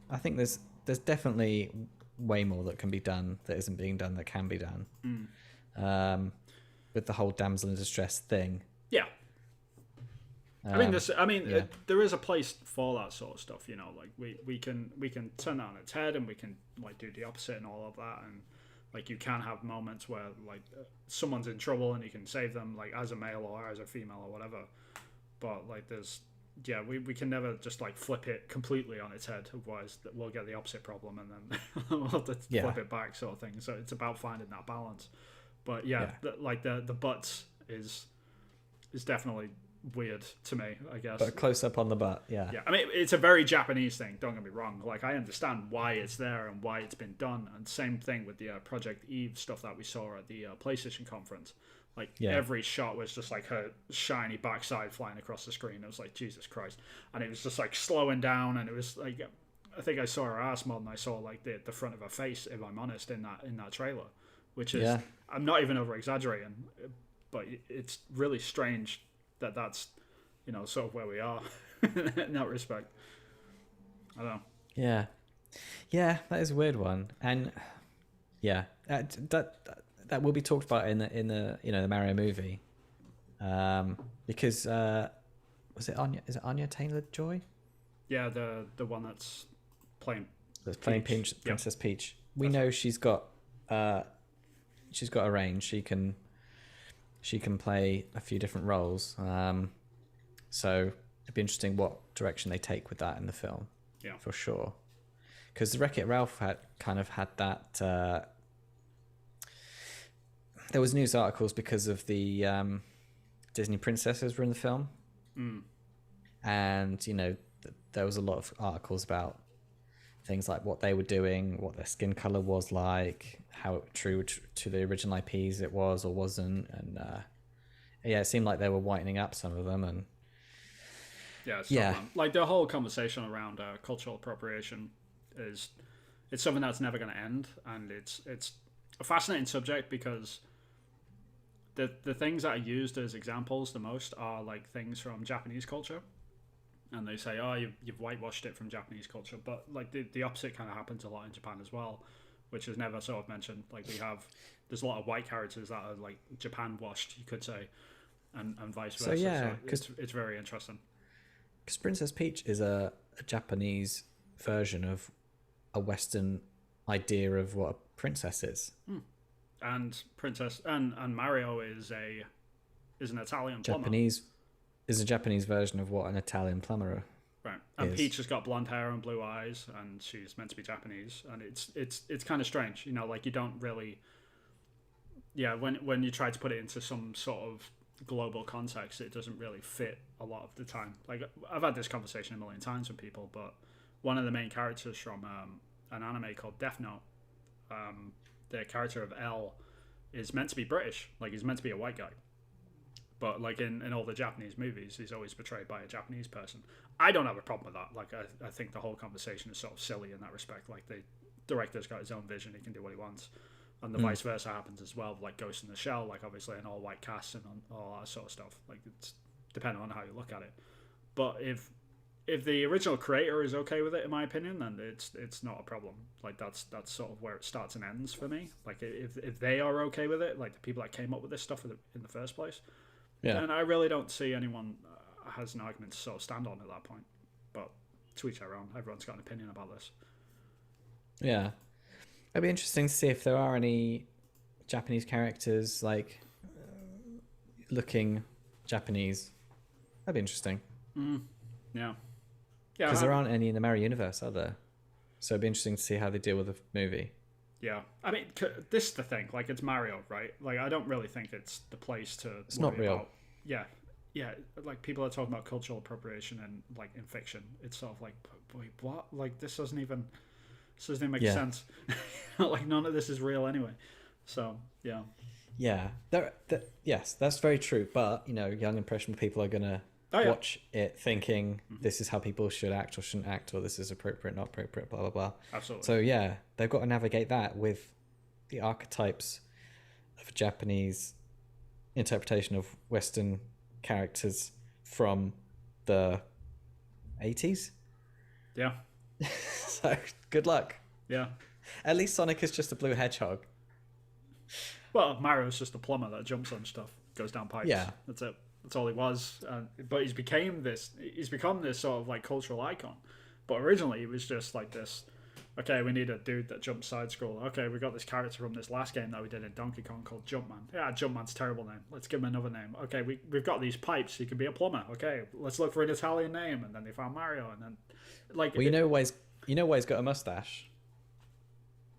there's definitely way more that can be done that isn't being done that can be done. With the whole damsel in distress thing. Yeah. There is a place for that sort of stuff, you know, like we can turn that on its head and we can like do the opposite and all of that, and like you can have moments where like someone's in trouble and you can save them like as a male or as a female or whatever. But like we can never just like flip it completely on its head, otherwise we'll get the opposite problem and then we'll have to flip it back, sort of thing. So it's about finding that balance. But the butts is definitely weird to me, I guess. But close up on the butt, yeah. I mean, it's a very Japanese thing, don't get me wrong. Like, I understand why it's there and why it's been done. And same thing with the Project Eve stuff that we saw at the PlayStation conference. Like, every shot was just like her shiny backside flying across the screen. It was like, Jesus Christ. And it was just like slowing down, and it was like, I think I saw her ass more than I saw like the front of her face, if I'm honest, in that trailer. Which is, I'm not even over exaggerating, but it's really strange that's, you know, sort of where we are in that respect. I don't know. Yeah, that is a weird one, and that will be talked about in the you know the Mario movie, because was it Anya? Is it Anya Taylor-Joy? Yeah, the one that's playing Princess Peach. We know she's got a range. She can play a few different roles. So it'd be interesting what direction they take with that in the film. Yeah, for sure. Because the Wreck-It Ralph had that. There was news articles because of the Disney princesses were in the film, and you know there was a lot of articles about things like what they were doing, what their skin color was like, how true to the original IPs it was or wasn't, and it seemed like they were whitening up some of them, and like the whole conversation around cultural appropriation it's something that's never going to end, and it's a fascinating subject because the things that are used as examples the most are like things from Japanese culture. And they say, oh, you've whitewashed it from Japanese culture. But like the opposite kind of happens a lot in Japan as well, which is never sort of mentioned. Like there's a lot of white characters that are like Japan washed, you could say, and vice versa. So it's very interesting. Because Princess Peach is a Japanese version of a Western idea of what a princess is. And Princess and Mario is an Italian plumber. Is a Japanese version of what an Italian plumber right. And Peach has got blonde hair and blue eyes, and she's meant to be Japanese, and it's kind of strange, you know, like you don't really when you try to put it into some sort of global context, it doesn't really fit a lot of the time. Like I've had this conversation a million times with people, but one of the main characters from an anime called Death Note, the character of L, is meant to be British. Like, he's meant to be a white guy. But like in all the Japanese movies, he's always portrayed by a Japanese person. I don't have a problem with that. Like, I think the whole conversation is sort of silly in that respect. Like, the director's got his own vision; he can do what he wants, and the vice versa happens as well. Like Ghost in the Shell, like obviously an all-white cast and all that sort of stuff. Like, it's depending on how you look at it. But if the original creator is okay with it, in my opinion, then it's not a problem. Like, that's sort of where it starts and ends for me. Like, if they are okay with it, like the people that came up with this stuff in the first place. Yeah. And I really don't see anyone has an argument to sort of stand on at that point. But to each their own. Everyone's got an opinion about this. Yeah. It'd be interesting to see if there are any Japanese characters, like, looking Japanese. That'd be interesting. Yeah. Yeah. Because there aren't any in the Mario universe, are there? So it'd be interesting to see how they deal with the movie. Yeah, I mean, this is the thing. Like, it's Mario, right? Like, I don't really think it's the place to. It's not real. About. Yeah. Like, people are talking about cultural appropriation and like in fiction. It's sort of like, wait, what? Like, this doesn't even make sense. Like, none of this is real anyway. So yeah. Yeah, yes, that's very true. But young impressionable people are gonna watch it thinking this is how people should act or shouldn't act, or this is appropriate, not appropriate, blah blah blah. Absolutely. So yeah, they've got to navigate that with the archetypes of a Japanese interpretation of Western characters from the 80s. Yeah. So good luck. Yeah. At least Sonic is just a blue hedgehog. Well, Mario's just a plumber that jumps on stuff, goes down pipes. Yeah. That's it. That's all he was. But he's become this sort of like cultural icon. But originally he was just like this, okay, we need a dude that jumps side scroll. Okay, we got this character from this last game that we did in Donkey Kong called Jumpman. Yeah, Jumpman's a terrible name. Let's give him another name. Okay, we've got these pipes. He could be a plumber. Okay, let's look for an Italian name. And then they found Mario. And then, like... Well, you know why he's got a mustache?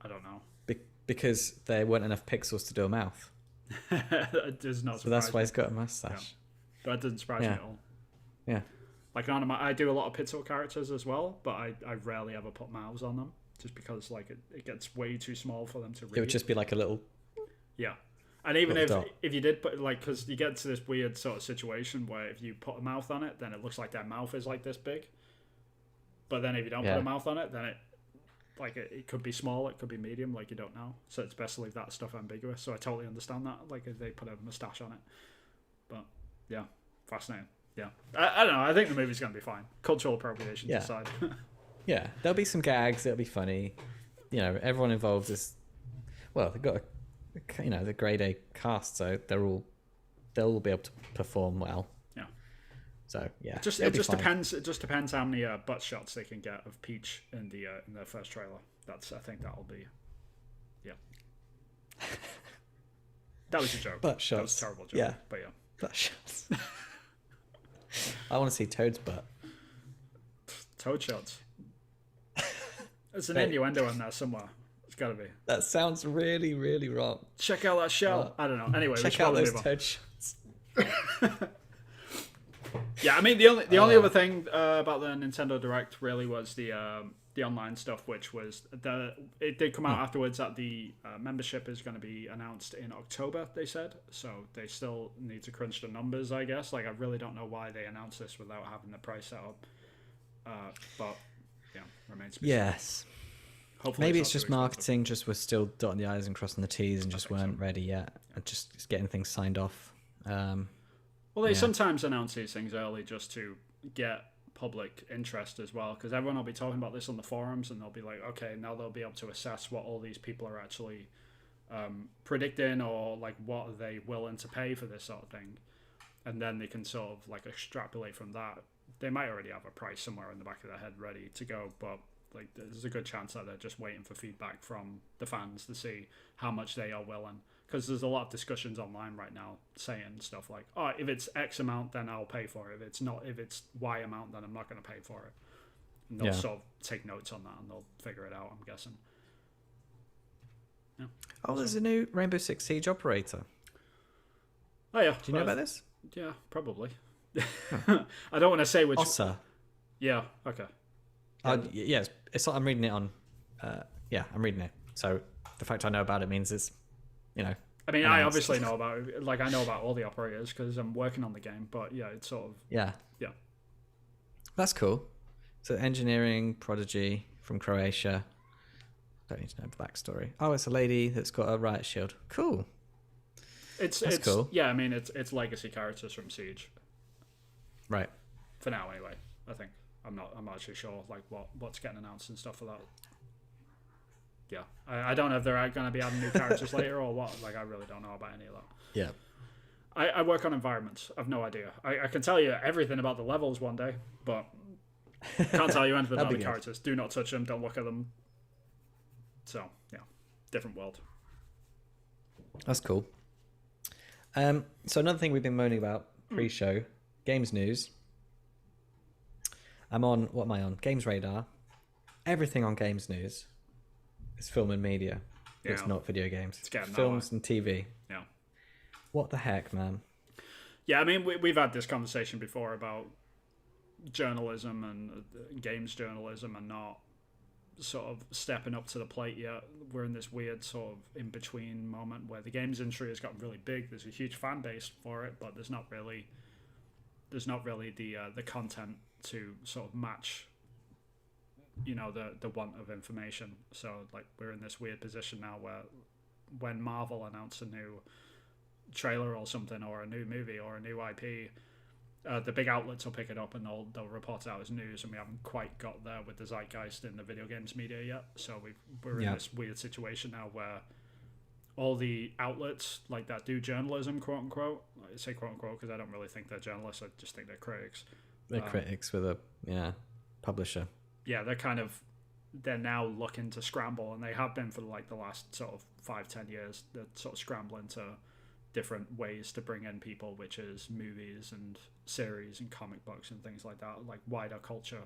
I don't know. Because there weren't enough pixels to do a mouth. It does not surprise So that's why me. he's got a mustache. Yeah. That doesn't surprise me at all. Yeah. Like, I do a lot of pixel characters as well, but I rarely ever put mouths on them, just because like it gets way too small for them to read. It would just be like a little... Yeah. And even if you did put, like, because you get to this weird sort of situation where if you put a mouth on it, then it looks like their mouth is like this big. But then if you don't put a mouth on it, then it could be small, it could be medium, like, you don't know. So it's best to leave that stuff ambiguous. So I totally understand that, like, if they put a mustache on it. But yeah, fascinating. Yeah, I don't know. I think the movie's going to be fine. Cultural appropriation aside. Yeah, there'll be some gags. It'll be funny. Everyone involved is, well, they've got the grade A cast, so they'll all be able to perform well. Yeah. So yeah, it just depends. It just depends how many butt shots they can get of Peach in their first trailer. I think that'll be. Yeah. That was a joke. Butt shots. That was a terrible joke. Yeah. But yeah. Butt shots. I want to see Toad's butt. Toad shots. There's an innuendo in there somewhere. It's got to be. That sounds really, really wrong. Check out that shell. I don't know. Anyway, check out those Toad shots. Yeah, I mean the only other thing about the Nintendo Direct really was the online stuff, which was it did come out afterwards that the membership is going to be announced in October, they said. So they still need to crunch the numbers, I guess. Like, I really don't know why they announced this without having the price set up. But yeah, remains to be seen. Yes. Hopefully maybe it's just marketing, just we're still dotting the I's and crossing the T's and just weren't ready yet. And just getting things signed off. Well, they sometimes announce these things early just to get public interest as well, because everyone will be talking about this on the forums and they'll be like, okay, now they'll be able to assess what all these people are actually predicting, or like what are they willing to pay for this sort of thing, and then they can sort of like extrapolate from that. They might already have a price somewhere in the back of their head ready to go, but like there's a good chance that they're just waiting for feedback from the fans to see how much they are willing. Because there's a lot of discussions online right now saying stuff like, oh, if it's X amount, then I'll pay for it. If it's Y amount, then I'm not going to pay for it. And they'll sort of take notes on that and they'll figure it out, I'm guessing. Yeah. Oh, there's a new Rainbow Six Siege operator. Oh, yeah. Do you know about this? Yeah, probably. I don't want to say which... Ossa. Yeah, okay. Yes, I'm reading it on... I'm reading it. So the fact I know about it means it's, I mean, I announced. obviously know about I know about all the operators because I'm working on the game. But yeah, it's sort of Yeah, yeah. that's cool. So engineering prodigy from Croatia. Don't need to know the backstory. Oh, it's a lady that's got a riot shield. Cool. That's It's cool. yeah. I mean, it's legacy characters from Siege Right. for now anyway. I think I'm not actually sure like what's getting announced and stuff for that. Yeah, I don't know if they're going to be adding new characters later or what. Like, I really don't know about any of that. Yeah. I work on environments. I've no idea. I can tell you everything about the levels one day, but can't tell you anything about the characters. Do not touch them. Don't look at them. So, yeah. Different world. That's cool. So another thing we've been moaning about pre-show, games news. What am I on? Games Radar. Everything on games news is film and media. Yeah. It's not video games. It's films and TV. Yeah. What the heck, man? Yeah, I mean, we've had this conversation before about journalism and games journalism and not sort of stepping up to the plate yet. We're in this weird sort of in-between moment where the games industry has gotten really big. There's a huge fan base for it, but there's not really the content to sort of match, you know, the want of information. So like we're in this weird position now where when Marvel announce a new trailer or something or a new movie or a new IP, the big outlets will pick it up and they'll report it out as news, and we haven't quite got there with the zeitgeist in the video games media yet. So we're in this weird situation now where all the outlets like that do journalism, quote unquote. I say quote unquote because I don't really think they're journalists. I just think they're critics. They're critics with a publisher. Yeah, they're now looking to scramble, and they have been for like the last sort of 5-10 years. They're sort of scrambling to different ways to bring in people, which is movies and series and comic books and things like that, like wider culture,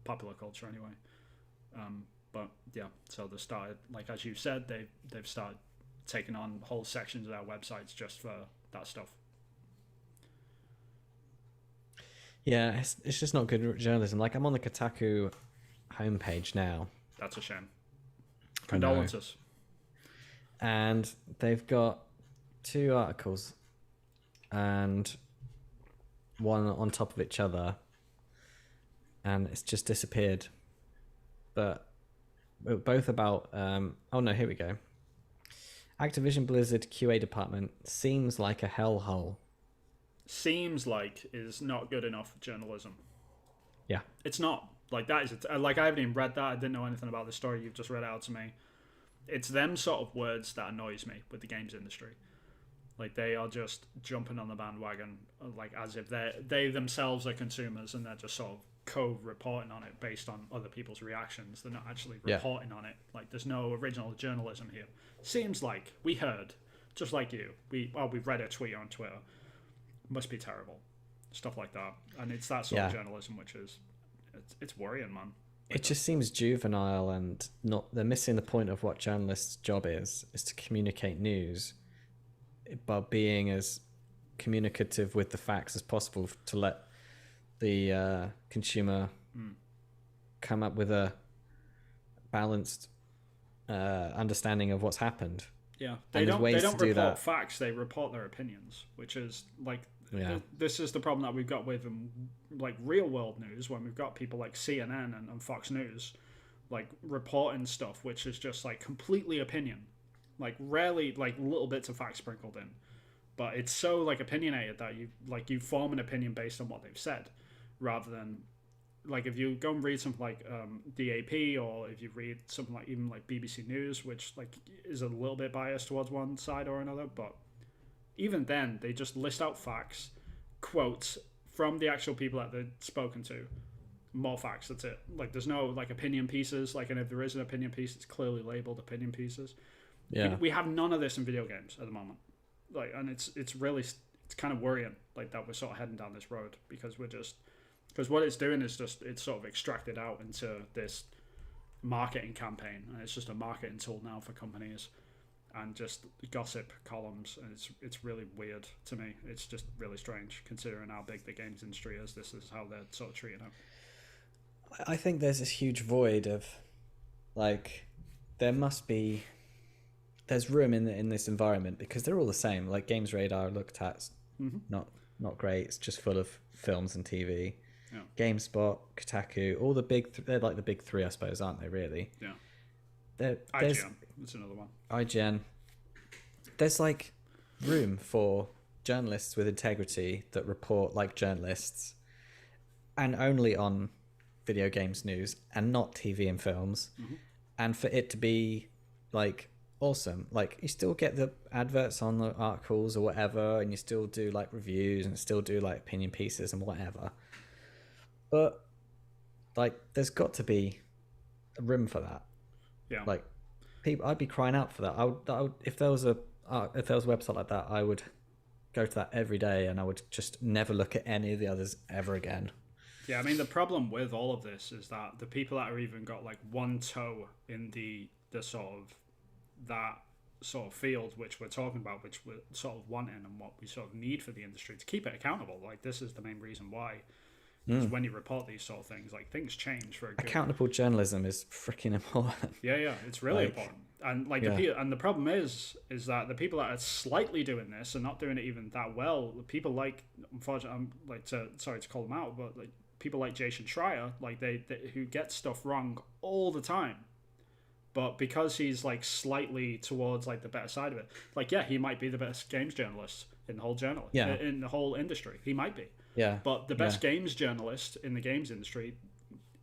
popular culture anyway. But yeah, so they started, like as you said, they've started taking on whole sections of their websites just for that stuff. Yeah, it's just not good journalism. Like I'm on the Kotaku homepage now. That's a shame. Condolences. And they've got 2 articles and one on top of each other, and it's just disappeared. But both about oh no, here we go. Activision Blizzard QA department seems like a hellhole. Seems like is not good enough journalism. Yeah, it's not. Like that is like I haven't even read that. I didn't know anything about the story. You've just read it out to me. It's them sort of words that annoys me with the games industry. Like they are just jumping on the bandwagon, like as if they themselves are consumers and they're just sort of co-reporting on it based on other people's reactions. They're not actually reporting on it. Like there's no original journalism here. Seems like we heard, just like you. We've read a tweet on Twitter. Must be terrible, stuff like that. And it's that sort of journalism which is it's worrying, man. It just seems juvenile and not. They're missing the point of what journalists' job is to communicate news, by being as communicative with the facts as possible to let the consumer come up with a balanced understanding of what's happened. Yeah, they don't report facts. They report their opinions, which is like this is the problem that we've got with like real world news when we've got people like CNN and Fox News like reporting stuff which is just like completely opinion, like rarely like little bits of facts sprinkled in, but it's so like opinionated that you form an opinion based on what they've said, rather than like if you go and read something like DAP, or if you read something like even like BBC News, which like is a little bit biased towards one side or another, but even then they just list out facts, quotes from the actual people that they've spoken to, more facts, that's it. Like there's no like opinion pieces, like, and if there is an opinion piece it's clearly labeled opinion pieces. We have none of this in video games at the moment, like, and it's kind of worrying, like that we're sort of heading down this road, because what it's doing is just it's sort of extracted out into this marketing campaign, and it's just a marketing tool now for companies and just gossip columns, and it's really weird to me. It's just really strange considering how big the games industry is. This is how they're sort of treating it. I think there's this huge void of like there must be there's room in this environment because they're all the same. Like Games Radar I looked at, not great. It's just full of films and TV. Yeah. GameSpot, Kotaku, all the big they're like the big three, I suppose, aren't they? Really? Yeah. There's IGN. That's another one. IGN. There's like room for journalists with integrity that report like journalists, and only on video games news and not TV and films, and for it to be like awesome. Like you still get the adverts on the articles or whatever, and you still do like reviews and still do like opinion pieces and whatever. But like, there's got to be a room for that. Yeah. Like, people, I'd be crying out for that. I would if there was a website like that, I would go to that every day, and I would just never look at any of the others ever again. Yeah, I mean, the problem with all of this is that the people that are even got like one toe in the sort of that sort of field which we're talking about, which we're sort of wanting and what we sort of need for the industry to keep it accountable. Like, this is the main reason why. Because when you report these sort of things, like, things change for a good. Accountable journalism is freaking important. Yeah, it's really important. And like the problem is that the people that are slightly doing this and not doing it even that well, people like, unfortunately, I'm like sorry to call them out, but like people like Jason Schreier, like they who get stuff wrong all the time. But because he's like slightly towards like the better side of it, like he might be the best games journalist in the whole in the whole industry. He might be. Yeah. But the best games journalist in the games industry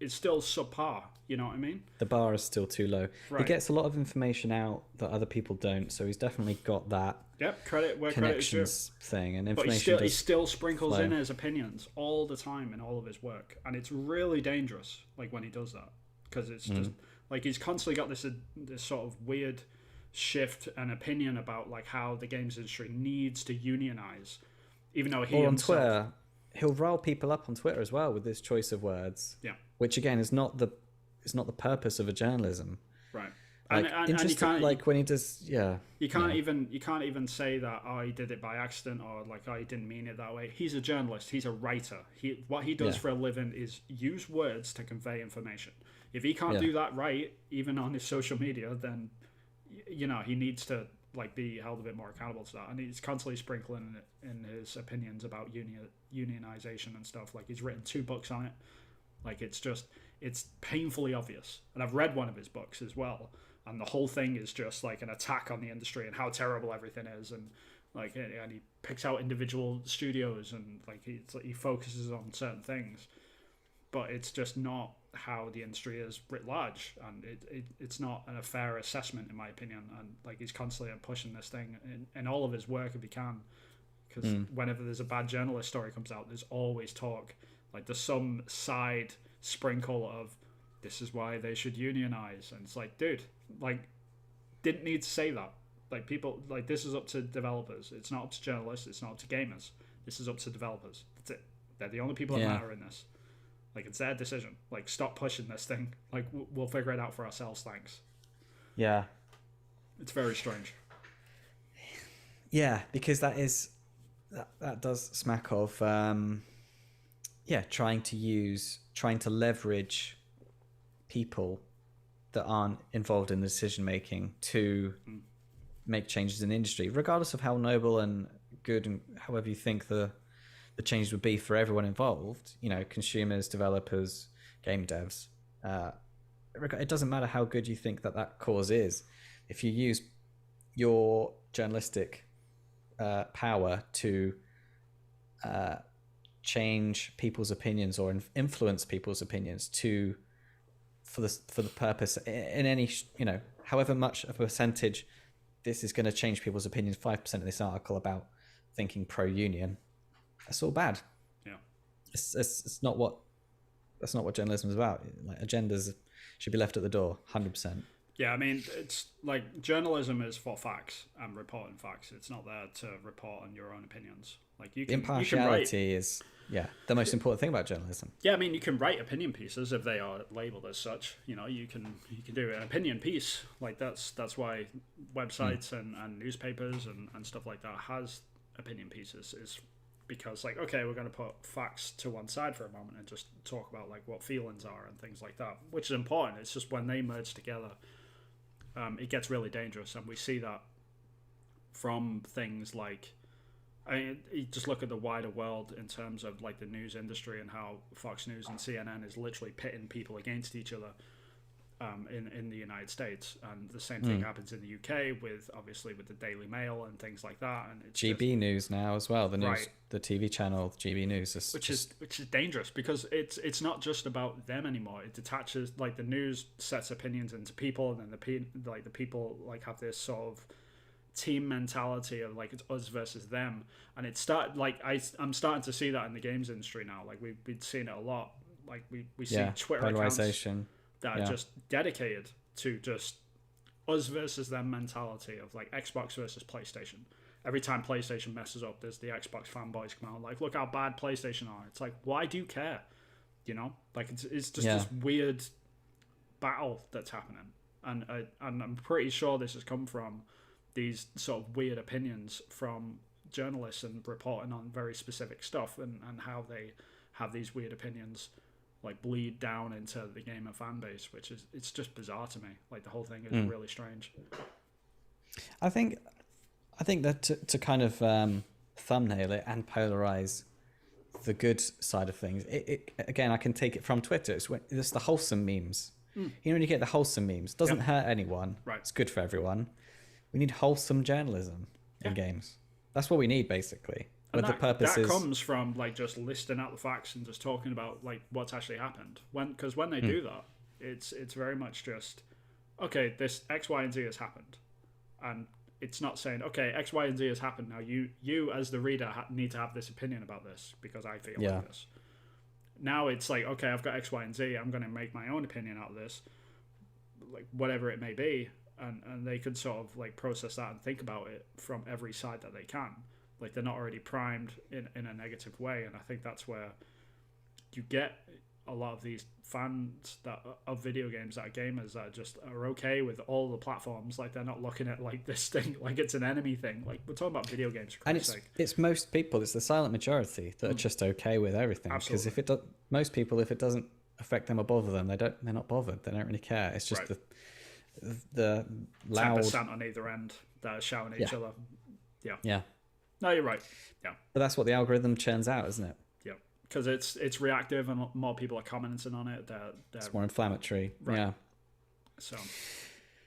is still subpar. You know what I mean? The bar is still too low. Right. He gets a lot of information out that other people don't, so he's definitely got that. Yep, credit where connections thing and information. But he still sprinkles in his opinions all the time in all of his work, and it's really dangerous. Like when he does that, because it's just like he's constantly got this sort of weird shift and opinion about like how the games industry needs to unionize, even though he on Twitter. He'll rile people up on Twitter as well with his choice of words. Yeah, which again is not the purpose of a journalism. Right. Like, and you can't, like when he does, you can't even say that he did it by accident or like he didn't mean it that way. He's a journalist. He's a writer. What he does for a living is use words to convey information. If he can't do that right, even on his social media, then he needs to like be held a bit more accountable to that. And he's constantly sprinkling it in his opinions about unionization and stuff. Like he's written 2 books on it. Like it's painfully obvious. And I've read one of his books as well. And the whole thing is just like an attack on the industry and how terrible everything is. And like, and he picks out individual studios and like he focuses on certain things. But it's just not how the industry is writ large, and it's not a fair assessment in my opinion. And like he's constantly pushing this thing in all of his work if he can, because whenever there's a bad journalist story comes out, there's always talk, like there's some side sprinkle of this is why they should unionize, and it's like, dude, like didn't need to say that. Like people, like this is up to developers, it's not up to journalists, it's not up to gamers, this is up to developers. That's it. They're the only people that matter in this. Like, it's their decision. Like, stop pushing this thing. Like, we'll figure it out for ourselves, thanks. Yeah. It's very strange. Yeah, because that does smack of, trying to leverage people that aren't involved in the decision-making to make changes in the industry, regardless of how noble and good and however you think the changes would be for everyone involved, consumers, developers, game devs. It doesn't matter how good you think that cause is. If you use your journalistic power to change people's opinions or influence people's opinions for the purpose in any, however much of a percentage this is going to change people's opinions, 5% of this article about thinking pro-union, that's all bad. Yeah, it's not what journalism is about. Like agendas should be left at the door, 100%. Yeah, I mean, it's like journalism is for facts and reporting facts. It's not there to report on your own opinions. Like impartiality is the most important thing about journalism. Yeah, I mean, you can write opinion pieces if they are labeled as such. You can do an opinion piece. Like that's why websites and newspapers and stuff like that has opinion pieces, is because like, okay, we're going to put facts to one side for a moment and just talk about like what feelings are and things like that, which is important. It's just when they merge together it gets really dangerous, and we see that from things like, I mean, you just look at the wider world in terms of like the news industry and how Fox News and CNN is literally pitting people against each other in the United States, and the same thing happens in the UK with obviously with the Daily Mail and things like that. And it's GB just, News now as well. The news, right. the TV channel GB News, is which is dangerous because it's not just about them anymore. It detaches, like the news sets opinions into people, and then the people like have this sort of team mentality of like it's us versus them, and I'm starting to see that in the games industry now. Like we've been seeing it a lot. Like we see Twitter accounts that are just dedicated to just us versus them mentality of like Xbox versus PlayStation. Every time PlayStation messes up, there's the Xbox fanboys come out like, look how bad PlayStation are. It's like, why do you care? You know, like it's just this weird battle that's happening, and I'm pretty sure this has come from these sort of weird opinions from journalists and reporting on very specific stuff, and how they have these weird opinions like bleed down into the gamer fan base, which is, it's just bizarre to me. Like the whole thing is really strange. I think that to kind of thumbnail it and polarize the good side of things, it again, I can take it from Twitter. It's the wholesome memes. You know, when you get the wholesome memes, doesn't hurt anyone. Right. It's good for everyone. We need wholesome journalism in games. That's what we need, basically. But the purpose is... comes from like just listing out the facts and just talking about like what's actually happened. Because when they do that, it's very much just, okay, this X, Y, and Z has happened, and it's not saying, okay, X, Y, and Z has happened. Now you as the reader need to have this opinion about this because I feel like this. Now it's like, okay, I've got X, Y, and Z. I'm going to make my own opinion out of this, like whatever it may be. And they could sort of like process that and think about it from every side that they can. Like they're not already primed in a negative way. And I think that's where you get a lot of these fans that of video games that are gamers that are okay with all the platforms. Like they're not looking at like this thing like it's an enemy thing. Like we're talking about video games, for and Christ's sake. It's most people. It's the silent majority that are just okay with everything. Because if most people, if it doesn't affect them or bother them, they're not bothered. They don't really care. It's just the loud 10% on either end that are shouting at each other. Yeah. No, you're right. Yeah. But that's what the algorithm churns out, isn't it? Yeah. Because it's reactive and more people are commenting on it. It's more inflammatory. Right. Yeah. So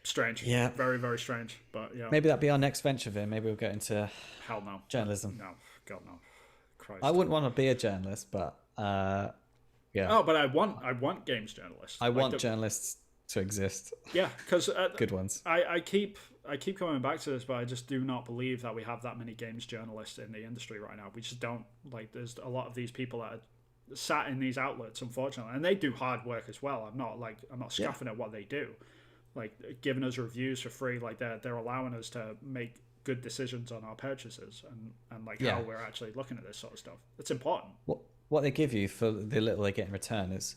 strange. Yeah. Very, very strange. But yeah. Maybe that'd be our next venture, Vin. Maybe we'll get into hell no journalism. No, God no. Christ. I wouldn't want to be a journalist, but yeah. Oh, but I want games journalists. I want journalists to exist. Yeah, because good ones. I keep coming back to this, but I just do not believe that we have that many games journalists in the industry right now. We just don't. Like, there's a lot of these people that are sat in these outlets, unfortunately, and they do hard work as well. I'm not scoffing at what they do. Like giving us reviews for free, like they're allowing us to make good decisions on our purchases and like how we're actually looking at this sort of stuff. It's important. What they give you for the little they get in return is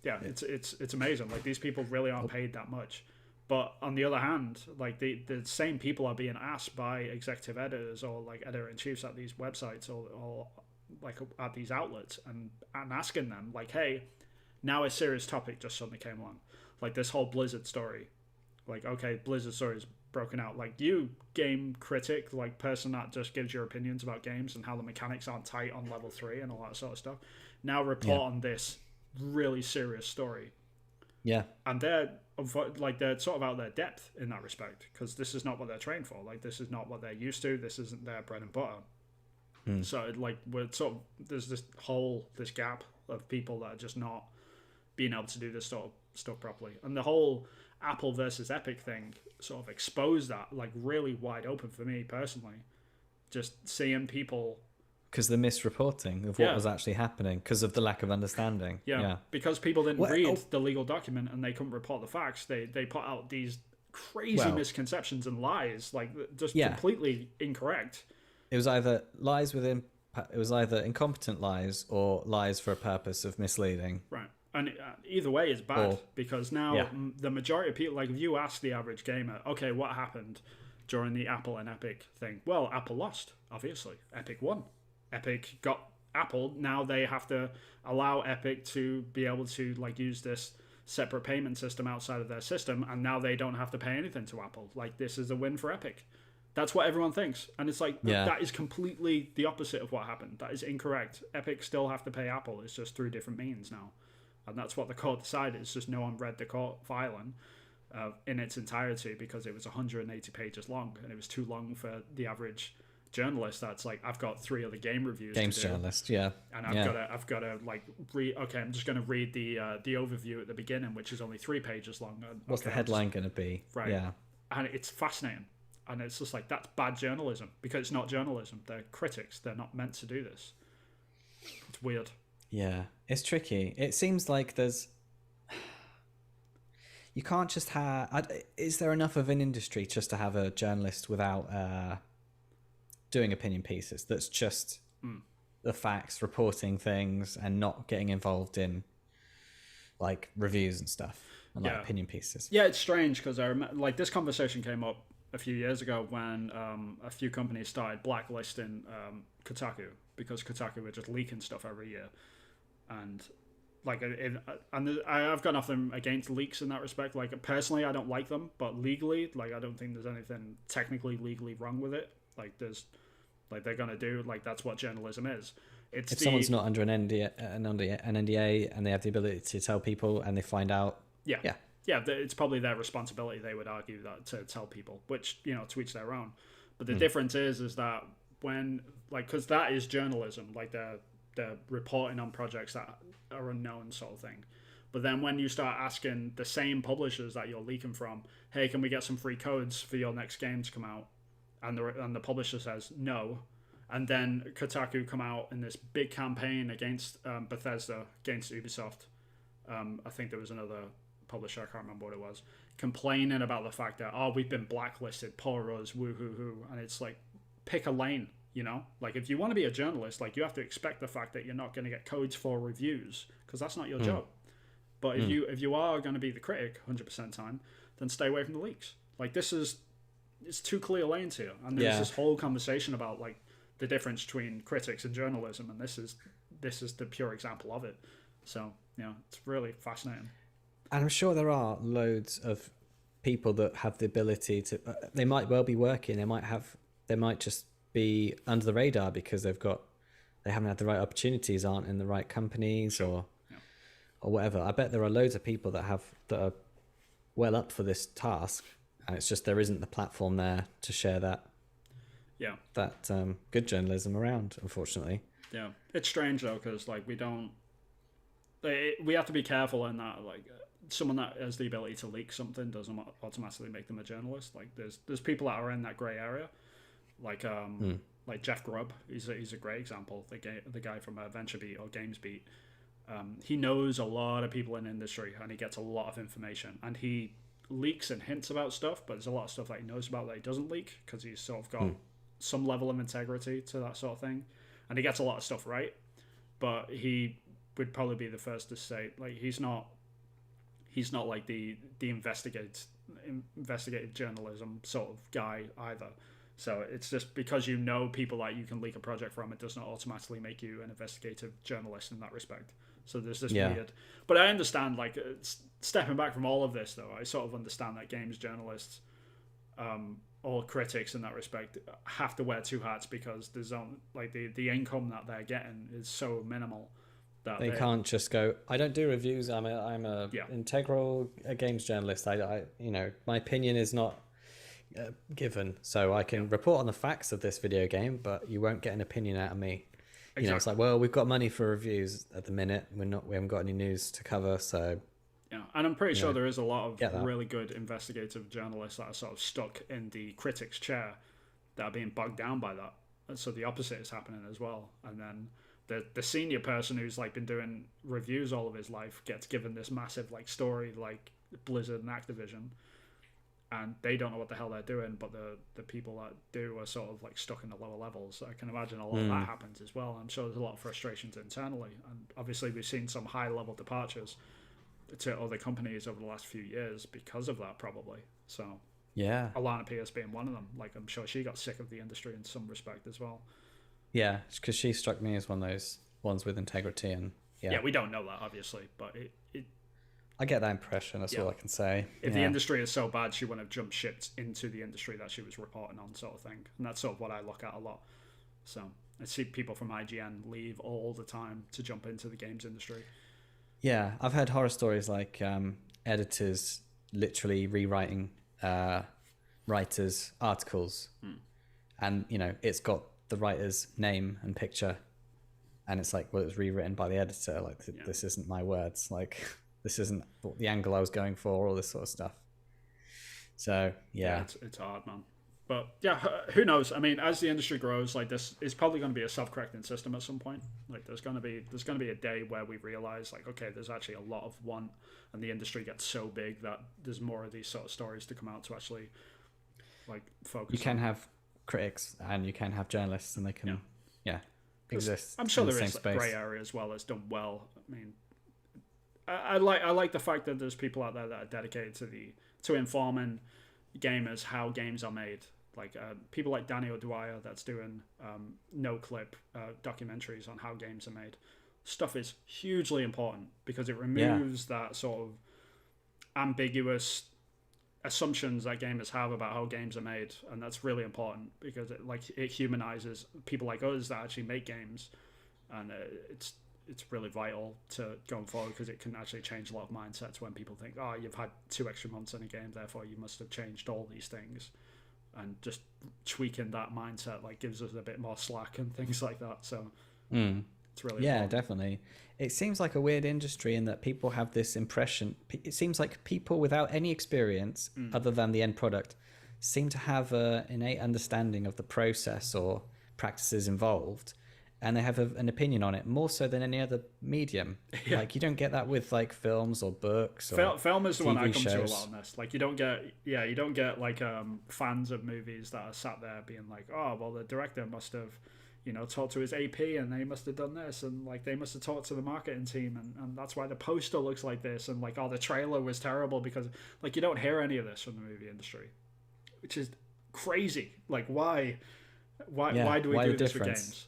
it's amazing. Like these people really aren't paid that much. But on the other hand, like the same people are being asked by executive editors or like editor-in-chiefs at these websites or like at these outlets and asking them like, hey, now a serious topic just suddenly came along. Like this whole Blizzard story. Like, okay, Blizzard story is broken out. Like you, game critic, like person that just gives your opinions about games and how the mechanics aren't tight on level 3 and all that sort of stuff. Now report on this really serious story. Yeah. And they're sort of out their depth in that respect because this is not what they're trained for. Like this is not what they're used to. This isn't their bread and butter. So like we're sort of there's this gap of people that are just not being able to do this sort of stuff properly. And the whole Apple versus Epic thing sort of exposed that like really wide open for me personally. Just seeing people. Because the misreporting of what was actually happening because of the lack of understanding. Yeah. Because people didn't read the legal document and they couldn't report the facts. They put out these crazy misconceptions and lies, like just completely incorrect. It was either incompetent lies or lies for a purpose of misleading. Right. And either way is bad because now the majority of people, like if you ask the average gamer, okay, what happened during the Apple and Epic thing? Well, Apple lost, obviously. Epic won. Epic got Apple. Now they have to allow Epic to be able to like use this separate payment system outside of their system, and now they don't have to pay anything to Apple. Like, this is a win for Epic. That's what everyone thinks, and it's like, that is completely the opposite of what happened. That is incorrect. Epic still have to pay Apple. It's just through different means now, and that's what the court decided. It's just no one read the court filing in its entirety, because it was 180 pages long, and it was too long for the average journalist that's like, I've got 3 other game reviews games to do, journalist, and I've got to like read. Okay, I'm just going to read the overview at the beginning, which is only 3 pages long. What's the headline going to be? Right. Yeah, and it's fascinating, and it's just like, that's bad journalism, because it's not journalism. They're critics. They're not meant to do this. It's weird. Yeah, it's tricky. It seems like you can't just have. Is there enough of an industry just to have a journalist without doing opinion pieces? That's just the facts, reporting things, and not getting involved in like reviews and stuff, and like opinion pieces. Yeah, it's strange, because I remember, like, this conversation came up a few years ago when a few companies started blacklisting Kotaku, because Kotaku were just leaking stuff every year, and like, I've got nothing against leaks in that respect. Like, personally, I don't like them, but legally, like, I don't think there's anything technically legally wrong with it. Like, they're gonna do, like, that's what journalism is. If someone's not under an NDA and they have the ability to tell people, and they find out, it's probably their responsibility. They would argue that, to tell people, which, to each their own. But the difference is that when, like, because that is journalism, like they're reporting on projects that are unknown, sort of thing. But then when you start asking the same publishers that you're leaking from, hey, can we get some free codes for your next game to come out? And the publisher says no. And then Kotaku come out in this big campaign against Bethesda, against Ubisoft. I think there was another publisher, I can't remember what it was, complaining about the fact that, we've been blacklisted, poor us, woo-hoo-hoo. And it's like, pick a lane, Like, if you want to be a journalist, like, you have to expect the fact that you're not going to get codes for reviews, because that's not your job. But if you are going to be the critic 100% of the time, then stay away from the leaks. Like, it's 2 clear lanes here, and there's this whole conversation about, like, the difference between critics and journalism, and this is the pure example of it. So, it's really fascinating. And I'm sure there are loads of people that have the ability to. They might well be working. They might just be under the radar because they haven't had the right opportunities, aren't in the right companies, or whatever. I bet there are loads of people that are well up for this task, and it's just there isn't the platform there to share that good journalism around, unfortunately. Yeah, it's strange though, because like we have to be careful in that, like, someone that has the ability to leak something doesn't automatically make them a journalist. Like, there's people that are in that gray area, like like Jeff Grubb. He's a great example. The guy from VentureBeat or GamesBeat. He knows a lot of people in the industry, and he gets a lot of information, and he leaks and hints about stuff, but there's a lot of stuff that he knows about that he doesn't leak, because he's sort of got some level of integrity to that sort of thing, and he gets a lot of stuff right. But he would probably be the first to say, like, he's not like the investigative journalism sort of guy either. So it's just because people that you can leak a project from, it does not automatically make you an investigative journalist in that respect. So there's this weird. But I understand, like, stepping back from all of this, though, I sort of understand that games journalists, or critics in that respect, have to wear 2 hats, because there's like the income that they're getting is so minimal that they can't just go, I don't do reviews. I'm a integral games journalist. I my opinion is not given, so I can report on the facts of this video game, but you won't get an opinion out of me. Exactly. It's like, well, we've got money for reviews at the minute. We haven't got any news to cover, so. Yeah, and I'm pretty sure there is a lot of really good investigative journalists that are sort of stuck in the critic's chair that are being bogged down by that. And so the opposite is happening as well. And then the senior person who's like been doing reviews all of his life gets given this massive like story like Blizzard and Activision, and they don't know what the hell they're doing, but the people that do are sort of like stuck in the lower levels. So I can imagine a lot of that happens as well. I'm sure there's a lot of frustrations internally, and obviously we've seen some high level departures to other companies over the last few years because of that, probably. So Alana Pierce being one of them. Like, I'm sure she got sick of the industry in some respect as well. Yeah, because she struck me as one of those ones with integrity, and we don't know that, obviously, but I get that impression. That's all I can say. If the industry is so bad, she wouldn't have jumped shipped into the industry that she was reporting on, sort of thing. And that's sort of what I look at a lot. So I see people from IGN leave all the time to jump into the games industry. Yeah, I've heard horror stories like editors literally rewriting writers' articles, and it's got the writer's name and picture, and it's like, well, it was rewritten by the editor. Like, this isn't my words. Like, this isn't the angle I was going for. All this sort of stuff. So it's hard, man. But yeah, who knows? I mean, as the industry grows, like, this is probably going to be a self-correcting system at some point. Like, there's going to be a day where we realize, like, okay, there's actually a lot of want, and the industry gets so big that there's more of these sort of stories to come out to actually, like, focus. You can have critics and you can have journalists, and they can exist. I'm sure in there the is same space. grey area as well that's done well. I mean, I like the fact that there's people out there that are dedicated to informing gamers how games are made. Like people like Daniel Dwyer that's doing no clip documentaries on how games are made. Stuff is hugely important because it removes that sort of ambiguous assumptions that gamers have about how games are made, and that's really important because it humanizes people like us that actually make games, and it's really vital to going forward because it can actually change a lot of mindsets when people think, oh, you've had 2 extra months in a game, therefore you must have changed all these things. And just tweaking that mindset like gives us a bit more slack and things like that. So it's really important. Definitely. It seems like a weird industry in that people have this impression. It seems like people without any experience other than the end product seem to have an innate understanding of the process or practices involved, and they have an opinion on it more so than any other medium. Like, you don't get that with like films or books or film is the TV one I come shows. to a lot on this. Like, you don't get like fans of movies that are sat there being like, oh, well, the director must have talked to his AP and they must have done this, and like they must have talked to the marketing team, and that's why the poster looks like this, and like, oh, the trailer was terrible, because like you don't hear any of this from the movie industry, which is crazy. Like, why do we do this with games?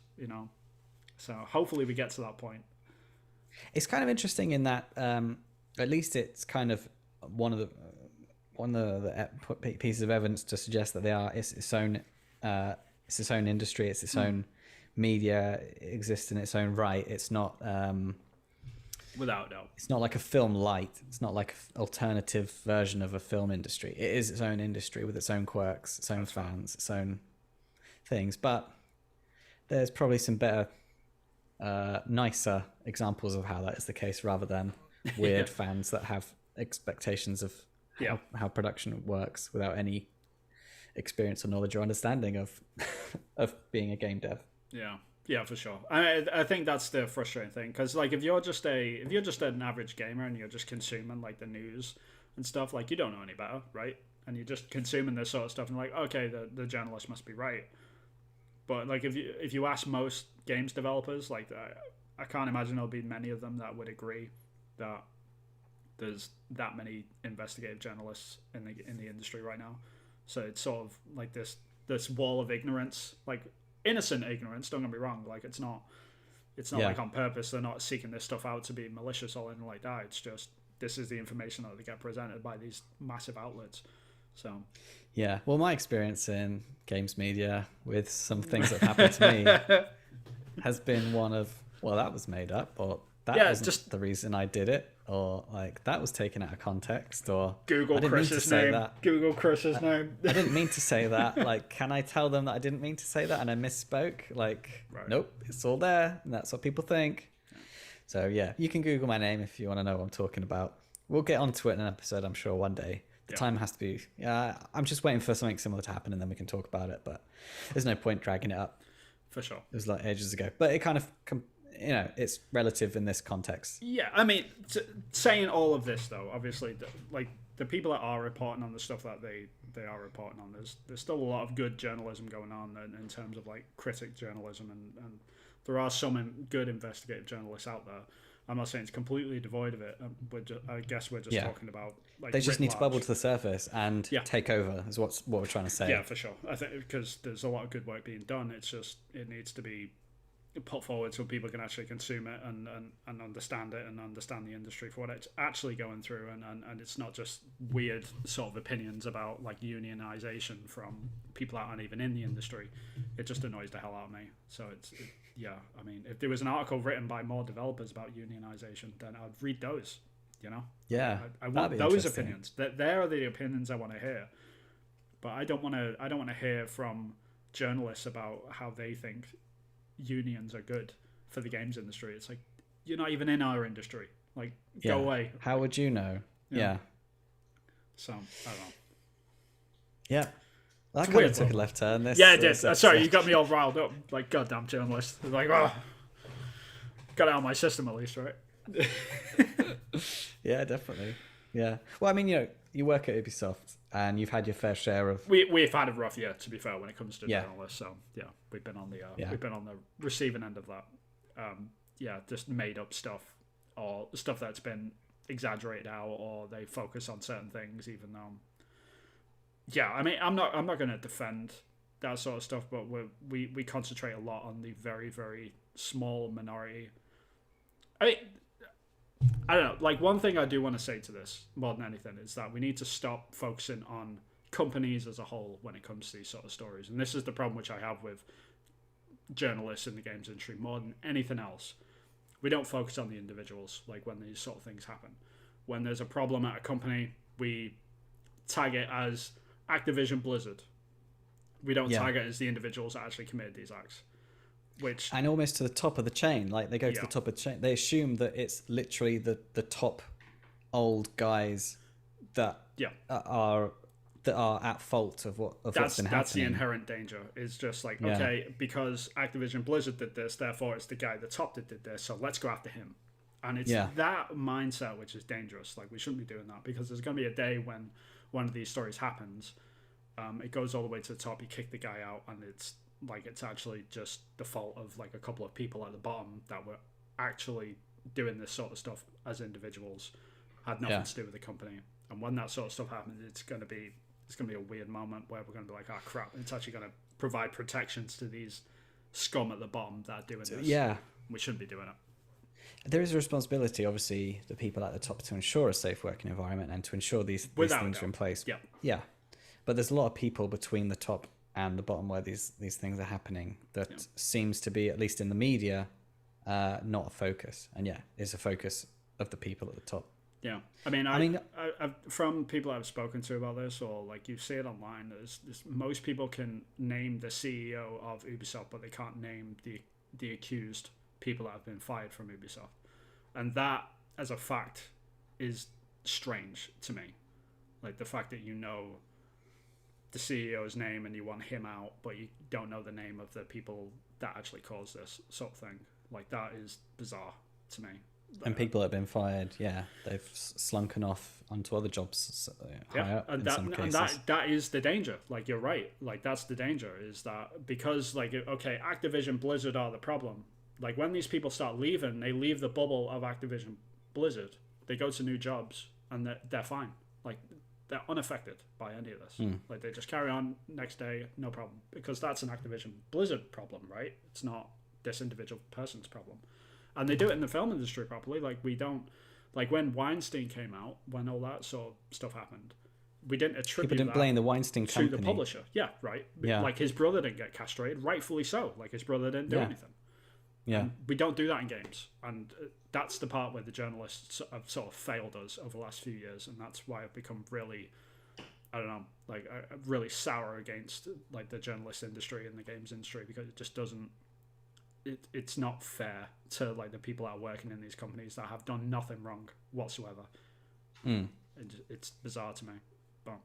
So hopefully we get to that point. It's kind of interesting in that at least it's kind of one of the pieces of evidence to suggest that it's its own industry, it's its own media, it exists in its own right. It's not without doubt. It's not like a film light. It's not like an alternative version of a film industry. It is its own industry with its own quirks, its own fans, its own things. But there's probably some better, nicer examples of how that is the case, rather than weird fans that have expectations of how production works without any experience or knowledge or understanding of being a game dev. Yeah, for sure. I think that's the frustrating thing, because like if you're just an average gamer and you're just consuming like the news and stuff, like you don't know any better, right? And you're just consuming this sort of stuff and like, okay, the journalist must be right. But like if you ask most games developers, like I can't imagine there'll be many of them that would agree that there's that many investigative journalists in the industry right now. So it's sort of like this wall of ignorance, like innocent ignorance. Don't get me wrong. Like it's not like on purpose. They're not seeking this stuff out to be malicious or anything like that. It's just this is the information that they get presented by these massive outlets. So yeah, well, my experience in games media with some things that happened to me has been one of, well, that was made up, or that wasn't just the reason I did it, or like that was taken out of context, or Google Chris's name. Google Chris's name. I didn't mean to say that. Like, can I tell them that I didn't mean to say that and I misspoke? Like, Nope, it's all there, and that's what people think. So yeah, you can Google my name if you want to know what I'm talking about. We'll get onto it in an episode, I'm sure, one day. The time has to be. I'm just waiting for something similar to happen, and then we can talk about it. But there's no point dragging it up. For sure, it was like ages ago. But it kind of, it's relative in this context. Yeah, I mean, saying all of this though, obviously, like the people that are reporting on the stuff that they are reporting on, there's still a lot of good journalism going on in terms of like critic journalism, and there are some good investigative journalists out there. I'm not saying it's completely devoid of it. I guess we're just talking about like they just need to bubble to the surface and take over. Is what we're trying to say. Yeah, for sure. I think because there's a lot of good work being done. It's just it needs to be put forward so people can actually consume it and understand it and understand the industry for what it's actually going through, and it's not just weird sort of opinions about like unionization from people that aren't even in the industry. It just annoys the hell out of me. So yeah, I mean, if there was an article written by more developers about unionization, then I'd read those, you know? Yeah, I want those opinions. They're the opinions I want to hear. But I don't want to hear from journalists about how they think unions are good for the games industry. It's like, you're not even in our industry. Like, go away. How would you know? Yeah. So I don't know. Yeah. That kind of took a left turn. It did. Sorry, you got me all riled up. Like, goddamn journalist. Like, oh, got it out of my system at least, right? Yeah, definitely. Yeah. Well, I mean, you work at Ubisoft and you've had your fair share of. We've had a rough year, to be fair, when it comes to journalists. So yeah, we've been on the receiving end of that. Just made up stuff or stuff that's been exaggerated out, or they focus on certain things, even though. Yeah, I mean, I'm not going to defend that sort of stuff, but we concentrate a lot on the very, very small minority. I mean, I don't know. Like, one thing I do want to say to this more than anything is that we need to stop focusing on companies as a whole when it comes to these sort of stories. And this is the problem which I have with journalists in the games industry more than anything else. We don't focus on the individuals, like when these sort of things happen. When there's a problem at a company, we tag it as Activision Blizzard. We don't tag it as the individuals that actually committed these acts. And almost to the top of the chain, like they go to the top of the chain. They assume that it's literally the top old guys that are at fault of what's been happening. That's the inherent danger. It's just like, okay, because Activision Blizzard did this, therefore it's the guy at the top that did this, so let's go after him. And it's that mindset which is dangerous. Like, we shouldn't be doing that, because there's going to be a day when one of these stories happens, it goes all the way to the top, you kick the guy out, and it's actually just the fault of like a couple of people at the bottom that were actually doing this sort of stuff as individuals, had nothing to do with the company. And when that sort of stuff happens, it's going to be a weird moment where we're going to be like, oh crap, it's actually going to provide protections to these scum at the bottom that are doing this. Yeah, we shouldn't be doing it. There is a responsibility, obviously, the people at the top, to ensure a safe working environment and to ensure these things are in place. Yeah, but there's a lot of people between the top and the bottom where these things are happening that seems to be, at least in the media, not a focus. And is a focus of the people at the top. Yeah, I mean, I've, from people I've spoken to about this, or like you see it online, there's most people can name the CEO of Ubisoft, but they can't name the accused people that have been fired from Ubisoft. And that, as a fact, is strange to me. Like, the fact that you know the CEO's name and you want him out, but you don't know the name of the people that actually caused this sort of thing. Like, that is bizarre to me. And people that have been fired, they've slunken off onto other jobs higher up in some cases. And that is the danger. Like, you're right. Like, that's the danger, is that because, like, okay, Activision Blizzard are the problem. Like, when these people start leaving, they leave the bubble of Activision Blizzard. They go to new jobs, and they're fine. Like, they're unaffected by any of this. Like, they just carry on next day, no problem. Because that's an Activision Blizzard problem, right? It's not this individual person's problem. And they do it in the film industry properly. Like, we don't... Like, when Weinstein came out, when all that sort of stuff happened, we didn't attribute People didn't blame the Weinstein company. To the publisher. Yeah, right. Yeah. Like, his brother didn't get castrated, rightfully so. Like, his brother didn't do anything. Yeah. And we don't do that in games. And that's the part where the journalists have sort of failed us over the last few years. And that's why I've become really... I don't know, like, really sour against, like, the journalist industry and the games industry, because it just doesn't... It's not fair to, like, the people that are working in these companies that have done nothing wrong whatsoever. It's bizarre to me, but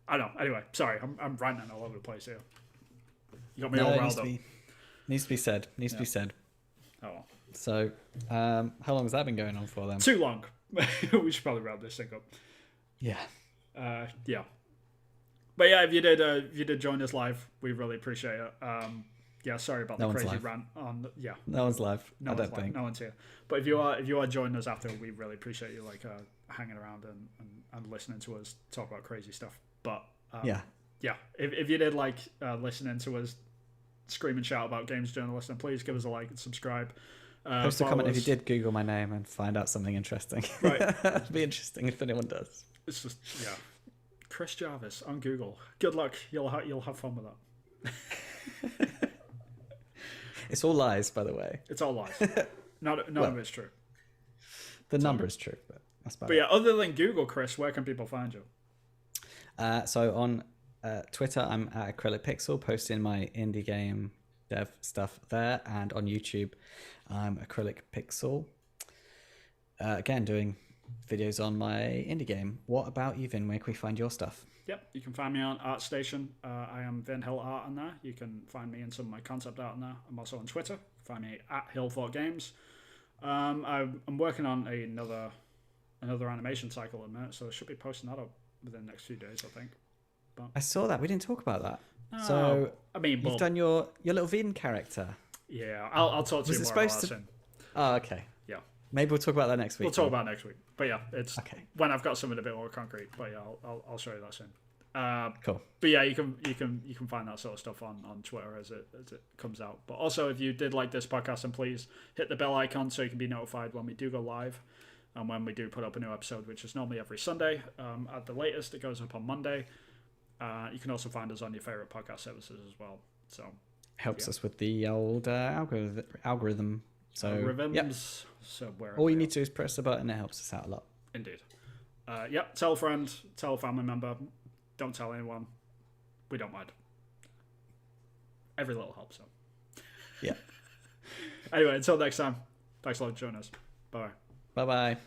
I don't know. Anyway, sorry, I'm ranting all over the place here. You got me all riled up. Needs to be said. Needs to be said. Oh well. So, how long has that been going on for then? Too long. We should probably wrap this thing up. Yeah. Yeah. But yeah, if you did join us live, we really appreciate it. Yeah, sorry about the crazy rant on. No one's live. I don't think no one's here. But if you are joining us after, we really appreciate you, like, hanging around and listening to us talk about crazy stuff. But if you did like listening to us Yeah. and shout about games journalists, then please give us a like and subscribe. Post a comment if you did Google my name and find out something interesting. Right. It'd be interesting if anyone does. It's just, yeah. Chris Jarvis on Google. Good luck. You'll have fun with that. It's all lies, by the way. It's all lies. None of it's true. The number is true, but that's about But yeah, other than Google, Chris, where can people find you? So on Twitter, I'm at Acrylic Pixel, posting my indie game dev stuff there, and on YouTube, I'm Acrylic Pixel. Again, doing videos on my indie game. What about you, Vin? Where can we find your stuff? Yep, you can find me on ArtStation. I am Vin Hill Art on there. You can find me in some of my concept art on there. I'm also on Twitter. Find me at Hillthought Games. I'm working on another animation cycle in a minute, so I should be posting that up within the next few days, I think. But I saw that. We didn't talk about that. So I mean, you've done your little Vin character. Yeah, I'll talk to you more about that soon. Oh, okay. Yeah. Maybe we'll talk about that next week. We'll talk about it next week. But yeah, it's okay. When I've got something a bit more concrete. But yeah, I'll show you that soon. Cool. But yeah, you can find that sort of stuff on Twitter as it comes out. But also, if you did like this podcast, then please hit the bell icon so you can be notified when we do go live and when we do put up a new episode, which is normally every Sunday. At the latest, it goes up on Monday. You can also find us on your favorite podcast services as well. So helps us with the old algorithm. So algorithms. Yep. So all you need to do is press the button. It helps us out a lot. Indeed. Yep. Tell a friend. Tell a family member. Don't tell anyone. We don't mind. Every little helps. So. Yeah. Anyway, until next time. Thanks a lot for joining us. Bye. Bye-bye.